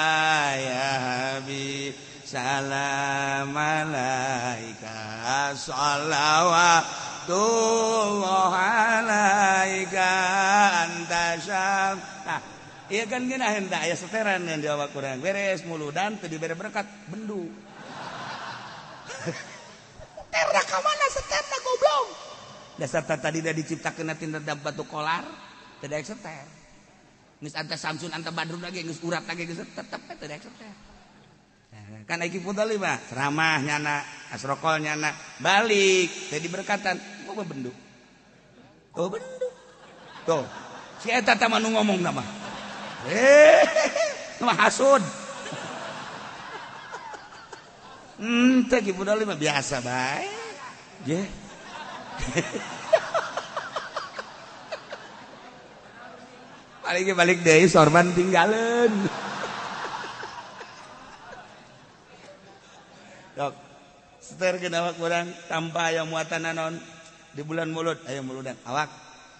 ya Habib salam alaika salawatullah alaika anta syam nah iya kan gina hendak aya seteran yang jawab kurang beres muludan teu dibere berkat bendu terna ka mana seterna goblok dasar tadi dah diciptakeun tina batu kolar teu daek seter geus anta Samsun anta Badrun lagi geus urat lagi geus tetep teu daek seter kan Aiki Putali mah ceramah nyana asrokol nyana balik teh diberkatan kok bendu tuh bendu tuh si eta teh mah nu ngomong nama mah hasud teh Ki Putali mah biasa bae ye balik deui sorban tinggalin Dok, seter awak kurang tanpa aya muatan nanon di bulan Mulud aya muludan awak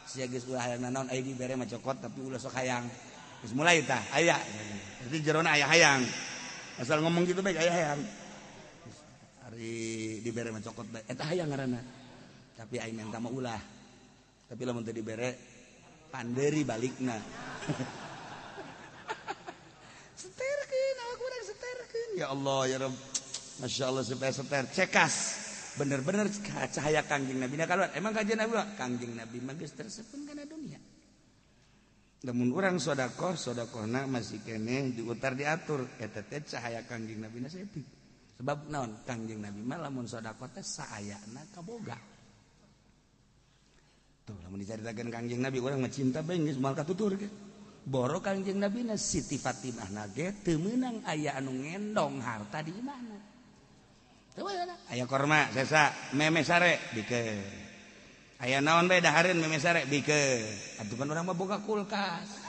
sia geus ulah hayang nanon aya dibere mah cokot tapi ulah sok hayang geus mulai tah aya jadi jerona aya hayang asal ngomong gitu baik aya hayang hari dibere mah cokot bae eta hayang ngaranna tapi aing minta mah ulah tapi lamun teu dibere panderi balikna seterkeun awak kurang seterkeun ya Allah ya Rabb Masya Allah supaya seter cekas bener-bener cahaya Kangjeng Nabi kaluar emang kajian Nabi Kangjeng Nabi mah geus tersepen kana dunia lamun urang sodakohna masih keneh diutar diatur eta teh cahaya Kangjeng Nabi na sepi sebab naon Kangjeng Nabi mah lamun sedekah teh saayana kaboga tuh lamun dicaritakeun Kangjeng Nabi urang mah cinta bae geus moal katutur ge boro Kangjeng Nabi na Siti Fatimah na ge teu meunang aya anu ngendong harta di imahna aya korma sesa meme sare bikeun aya naon bae dahareun meme sare bikeun atuh kan urang mah boga kulkas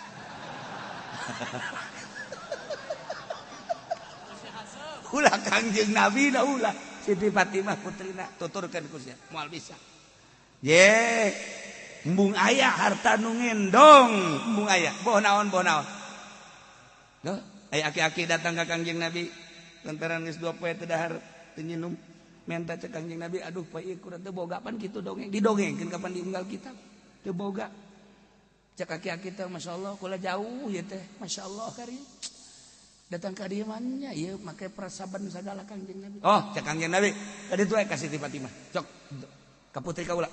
ulah Kangjeng Nabi na ulah Siti Fatimah putrina tuturkeun ku sia moal bisa ye embung aya harta nu ngendong embung aya boh naon no aya aki-aki datang ka Kangjeng Nabi lantaran geus 2 poe teu dahar teu nginum menta cek Kangjeng Nabi aduh poe ieu kurang teu boga pan kitu dongeng didongengkeun kapan diunggal kitab teu boga cek aki-aki teh masyaallah kula jauh ieu teh masyaallah kari datang ka dieu mannya ieu make prasaban sagala Kangjeng Nabi oh cek Kangjeng Nabi tadi tuh ka Siti Fatimah cok ka putri kaula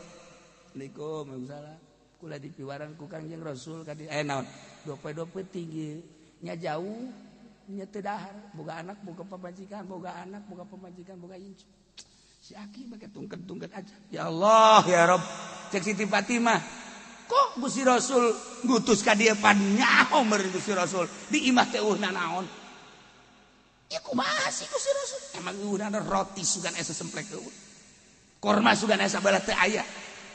Assalamualaikum waalaikumsalam kula dipiwaran ku Kangjeng Rasul ka dieu naon 2 poe tinggi nya jauh nya teu dahar boga anak boga pamajikan boga anak boga pamajikan boga incu si aki make tungket-tungket aja ya Allah ya Rabb cek Siti Fatimah kok Gusti Rasul ngutus ka dieu pan nyaho meureun Gusti Rasul di imah teh eueuhna naon ya kumaha sih Gusti Rasul emang eueuhna roti sugan asa semplek eueuh korma sugan asa balat teu aya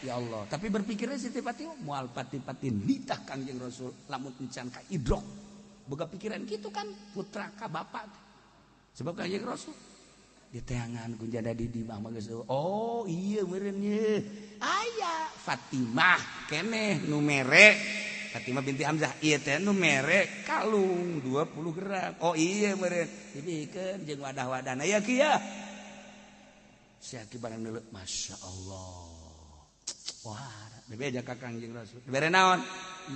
ya Allah tapi berpikirnya Siti Fatimah moal pati-pati nitah Kangjeng Rasul lamun encan ka idrok boga pikiran gitu kan putra ka bapak sebab Kangjeng Rasul diteangan ku janda di imah mah geus oh iya meureun ye aya Fatimah keneh nu mere Fatimah binti Hamzah ieu teh nu mere kalung 20 gram oh iya meureun dibikeun jeung wadah-wadahna ya kieu si aki barang deuleu masyaallah wah dibeja ka Kangjeng Rasul dibere naon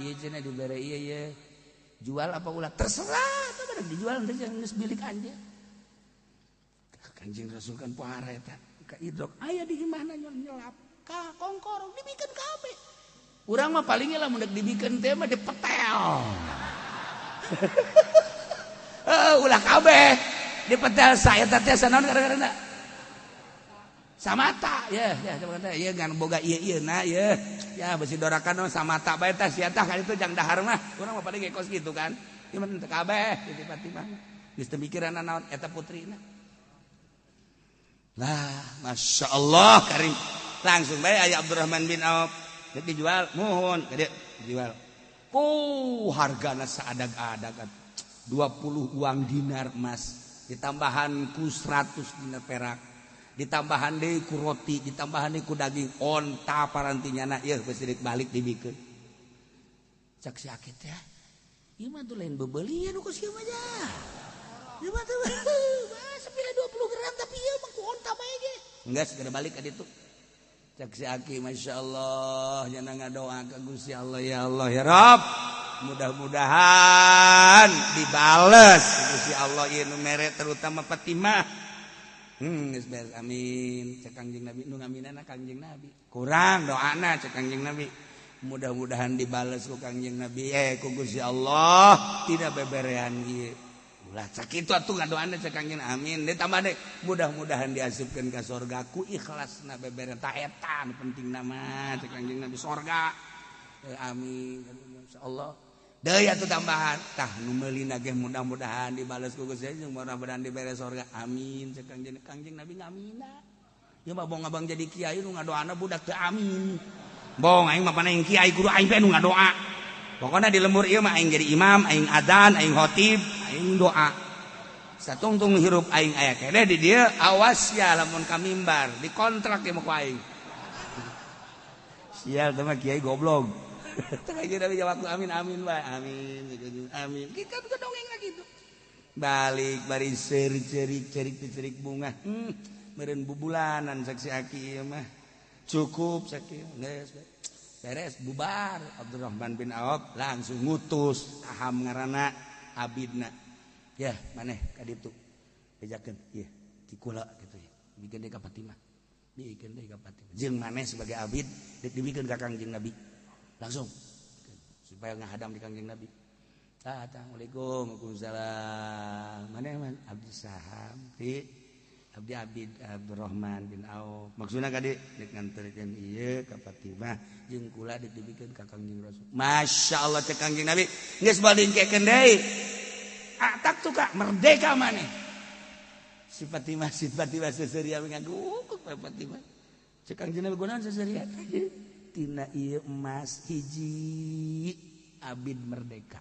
ieu cenah dibere ieu ye jual apa ulah terserah teh dijual teh geus milik anjeun Kangjeng Rasul kan pohara eta ka idrok aya di imahna nyelap ka kongkorong dibikeun kabeh urang mah palingnya lamun deuk dibikeun teh mah dipetel ulah kabeh dipetel saya teh sanaon gara-garana samata ya ngan boga ieu nah ya besi dorakan samata bae tah sia tah kan itu jang dahar mah urang mah pada gekos gitu kan ieu mah teu kabeh di Fatimah geus teu mikiranna naon eta putrina lah masyaallah karim langsung bae aya Abdurrahman bin Auf dijual muhun gede dijual hargana saadag-adag 20 uang dinar emas ditambahan ku 100 dinar perak ditambahan deui ku roti ditambahan deui ku daging onta parantinyana ieu geus balik dibikeun cak si akit ya ieu mah tuh lain beubeulian ku sieu mah ja ieu mah teh sampai 20 gram tapi ieu mah ku onta bae ge enggeus segera balik ka ditu cak si aki masyaallah nya ngadoa ka Gusti Allah ya Rabb mudah-mudahan dibales Gusti Allah ieu nu mere terutama Fatimah geus beres amin cek Kangjeng Nabi nu ngaminana Kangjeng Nabi kurang doana cek Kangjeng Nabi mudah-mudahan dibales ku Kangjeng Nabi ku Gusti Allah tidak beberean ieu ulah cak kitu atuh ngadoana cek Kangjeng amin ditambah deui mudah-mudahan diasupkeun ka surga ku ikhlasna beberean tah eta nu pentingna mah cek Kangjeng Nabi surga amin insyaallah deui atuh tambahan tah nu meulina ge mudah-mudahan dibales ku Gusti Allah mudah-mudahan dibere surga amin cek Kangjeng Nabi ngamina ieu mah bong abang jadi kiai nu ngadoana budak teu amin bong aing mah paneng kiai kudu aing pe nu ngadoa pokona di lembur ieu mah aing jadi imam aing adzan aing khatib aing doa satungtung hirup aing aya keneh di dieu awas ya lamun ka mimbar dikontrak ge mah ku aing sial teh mah kiai goblok Kangjeng Nabi jawab amin amin bae amin kita dongeng lagi gitu balik bari cerik bunga meureun bubulanan saksi aki ieu mah cukup sakieu geus beres bubar Abdurrahman bin Auf langsung ngutus aham ngaranna abidna ya maneh ka ditu bejakeun ieu ti kula kitu bikeun deui ka Fatimah bikeun deui ka Fatimah jeung maneh sebagai abid dek dibikeun ka Kangjeng Nabi langsung supaya ngahadam di Kangjeng Nabi. Assalamualaikum waalaikumsalam. Mana abdi saham ti abdi Abid Abdurrahman bin Auf. Maksudna ka deui dek nganterkeun ieu ka Fatimah jeung kula dek dibikeun ka Kangjeng Rasul. Masyaallah teh Kangjeng Nabi geus balingkekeun deui. Tak tuh Kak merdeka maneh. Si Fatimah seseuria ngaduh ku Fatimah. Cek Kangjeng Nabi kunaon seseuria? Tina ieu emas hiji abid merdeka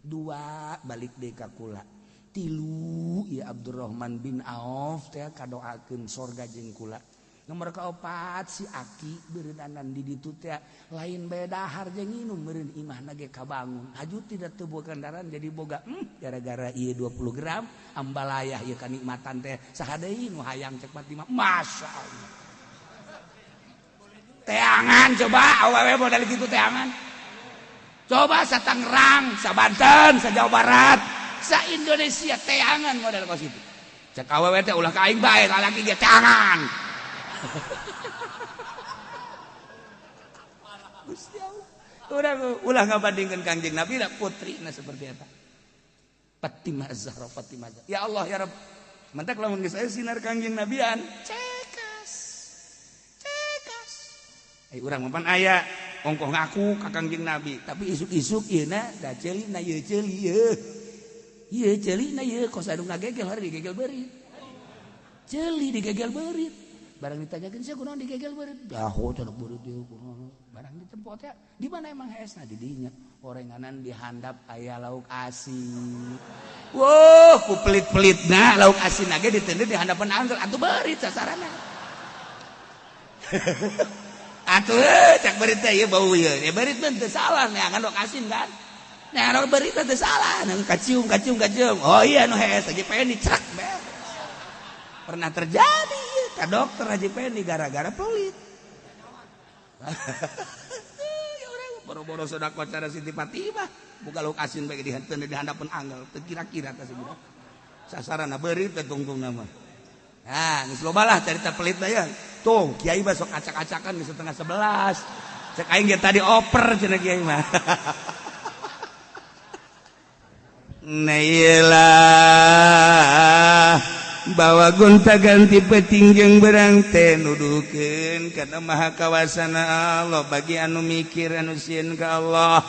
2 balik deui ka kula 3 ieu Abdurrahman bin Auf teh kadoakeun sorga jeung kula nomor kaopat si aki beureunanan di ditu teh lain bae dahar jeung nginum meureun imahna ge kabangun haju tidak teu boga kendaraan jadi boga gara-gara ieu 20 gram ambalayah ieu kanikmatan teh saha deui nu hayang cek Fatimah masyaallah teangan coba awewe modal gitu teangan coba sa Tangerang sa Banten sa Jawa Barat sa Indonesia teangan modal kos itu cek awewe teh ulah ka aing bae lalaki ge teangan Gusti Allah ulah ngabandingkeun Kangjeng Nabi da putrina seperti eta Fatimah Az-Zahra ya Allah ya Rabb mantak lamun geus aya sinar Kangjeng Nabian urang mapan aya ongkoh ngaku ka Kangjeng Nabi tapi isuk-isuk ieu na da ceuli na ieu ceuli ieu ceuli na ieu kos anu ngagegel hari digegel beurit ceuli digegel beurit barang ditanyakeun sia kunaon digegel beurit daho cenah beurit ieu kunaon barang ditempo teh di mana emang haesna di dinya orenganan di handap aya lauk asin wah ku pelit-pelitna lauk asin ge ditendeu di handapan angkel atuh beurit sasarana atuh cak berit teh ieu bau ieu ya berit mah teu salah neangan lauk asin kan neangan berit teh salah kacium oh iya nu hees Haji Pendi crak pernah terjadi ka dokter Haji Pendi gara-gara pelit ya urang boro-boro sedekah cara Siti Fatimah buka lauk asin bae di handapan angel teu kira-kira teh sebenarnya sasarana berit teh tungtungna mah nah geus loba lah carita pelit da ya tuh kiai mah sok acak-acakan geus 10:30 cek aing ge tadi oper cenah kiai mah Nailah bawa gonta ganti petingjeng berang teh nuduhkeun kana maha kawasana Allah bagi anu mikir anu sieun ka Allah.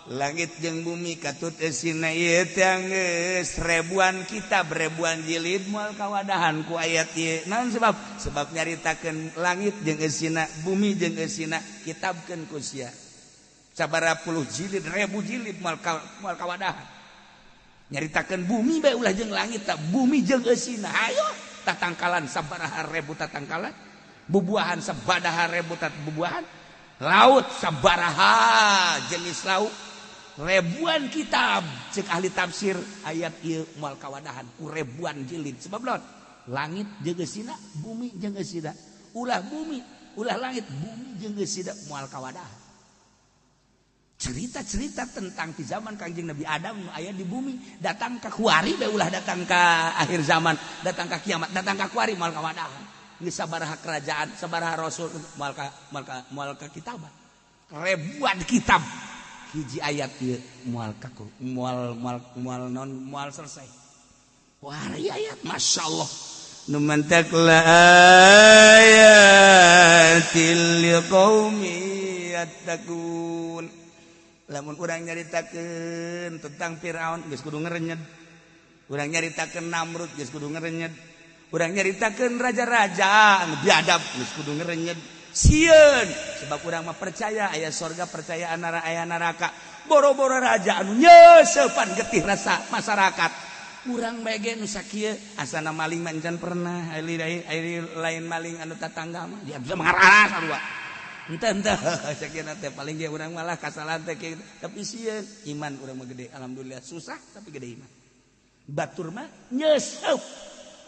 Langit jeung bumi katut esina ieu teh geus ribuan kitab ribuan jilid moal kawadahan ku ayat ieu. Naon sebab nyaritakeun langit jeung esina bumi jeung esina kitabkeun ku sia. Sabaraha puluh jilid ribu jilid moal kawadahan. Nyaritakeun bumi bae ulah jeung langit tak bumi jeung esina. Ayo tatangkalan sabaraha ribu tatangkalan. Bubuahan sabaraha ribu bubuahan. Laut sabaraha jenis laut. Ribuan kitab cek ahli tafsir ayat ieu moal kawadahan ku ribuan jilid sebab naon langit jeung geusina bumi jeung geusina ulah bumi ulah langit bumi jeung geusina moal kawadahan cerita-cerita tentang di zaman Kangjeng Nabi Adam nu aya di bumi datang ka kuari bae ulah datang ka akhir zaman datang ka kiamat datang ka kuari moal kawadahan geus sabaraha kerajaan sabaraha rasul moal ka kitaban ribuan kitab hiji ayat ieu moal kaku moal selesai. Wari ayat masyaallah. Nu mantak la ayatil liqaumi yattaqun. Lamun urang nyaritakeun tentang Firaun geus kudu ngarenyed. Urang nyaritakeun Namrud geus kudu ngarenyed. Urang nyaritakeun raja-raja anu biadab geus kudu ngarenyed. Sieun sebab urang mah percaya aya surga percaya aya neraka boro-boro raja anu nyeusepan getih rasa masyarakat urang bege nu sakieu asana maling mancan pernah ari lain maling anu tatangga mah dia bisa mengaras sarua henteu sakieu teh paling ge urang malah kasalahan teh tapi sieun iman urang mah gede alhamdulillah susah tapi gede iman batur mah nyeusup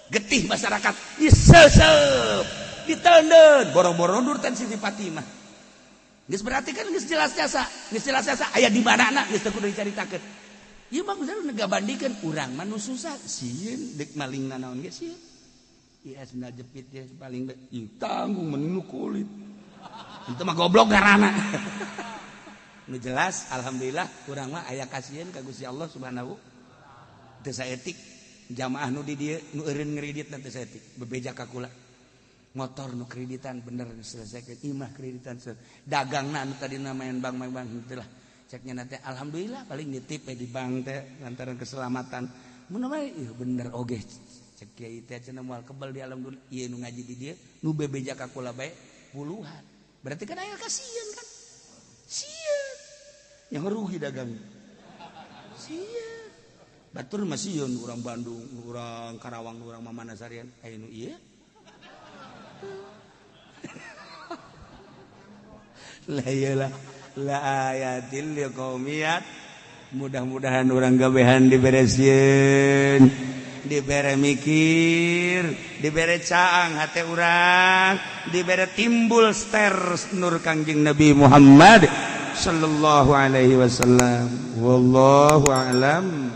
getih masyarakat nyeusup ditendun boro-boro nurtan Siti Fatimah geus berarti kan geus jelas jasa aya di manana geus teu kudu dicaritakeun ieu mah kudu ngabandikeun urang mah nu susah sieun deuk malingna naon ge sieun ieu sendal jepit ge paling ieu tanggung mending nu kulit itu mah goblok garana nu jelas alhamdulillah urang mah aya kasieun ka Gusti Allah Subhanahu teu saeutik jamaah nu di dieu nu eureun ngredit teu saeutik bebeja ka kula motor nu kreditan bener selesaikan imah kreditan dagangna anu tadi namain bank itulah ceknya nanti alhamdulillah paling nitip di bank teh lantaran keselamatan mun mah ieu bener oge cek kieu teh cenah moal kebal di alhamdulillah ieu nu ngaji di dieu nu bebeja ka kula bae puluhan berarti kan aya kasieun kan sieun yang rugi dagang sieun batur mah sieun urang Bandung urang Karawang urang mamana sarian aya nu ieu la iyalah la ayatil liqaumiyat mudah-mudahan urang gawehan diberesieun dibere mikir dibere caang hate urang dibere timbul ster nur Kangjeng Nabi Muhammad sallallahu alaihi wasallam wallahu a'lam.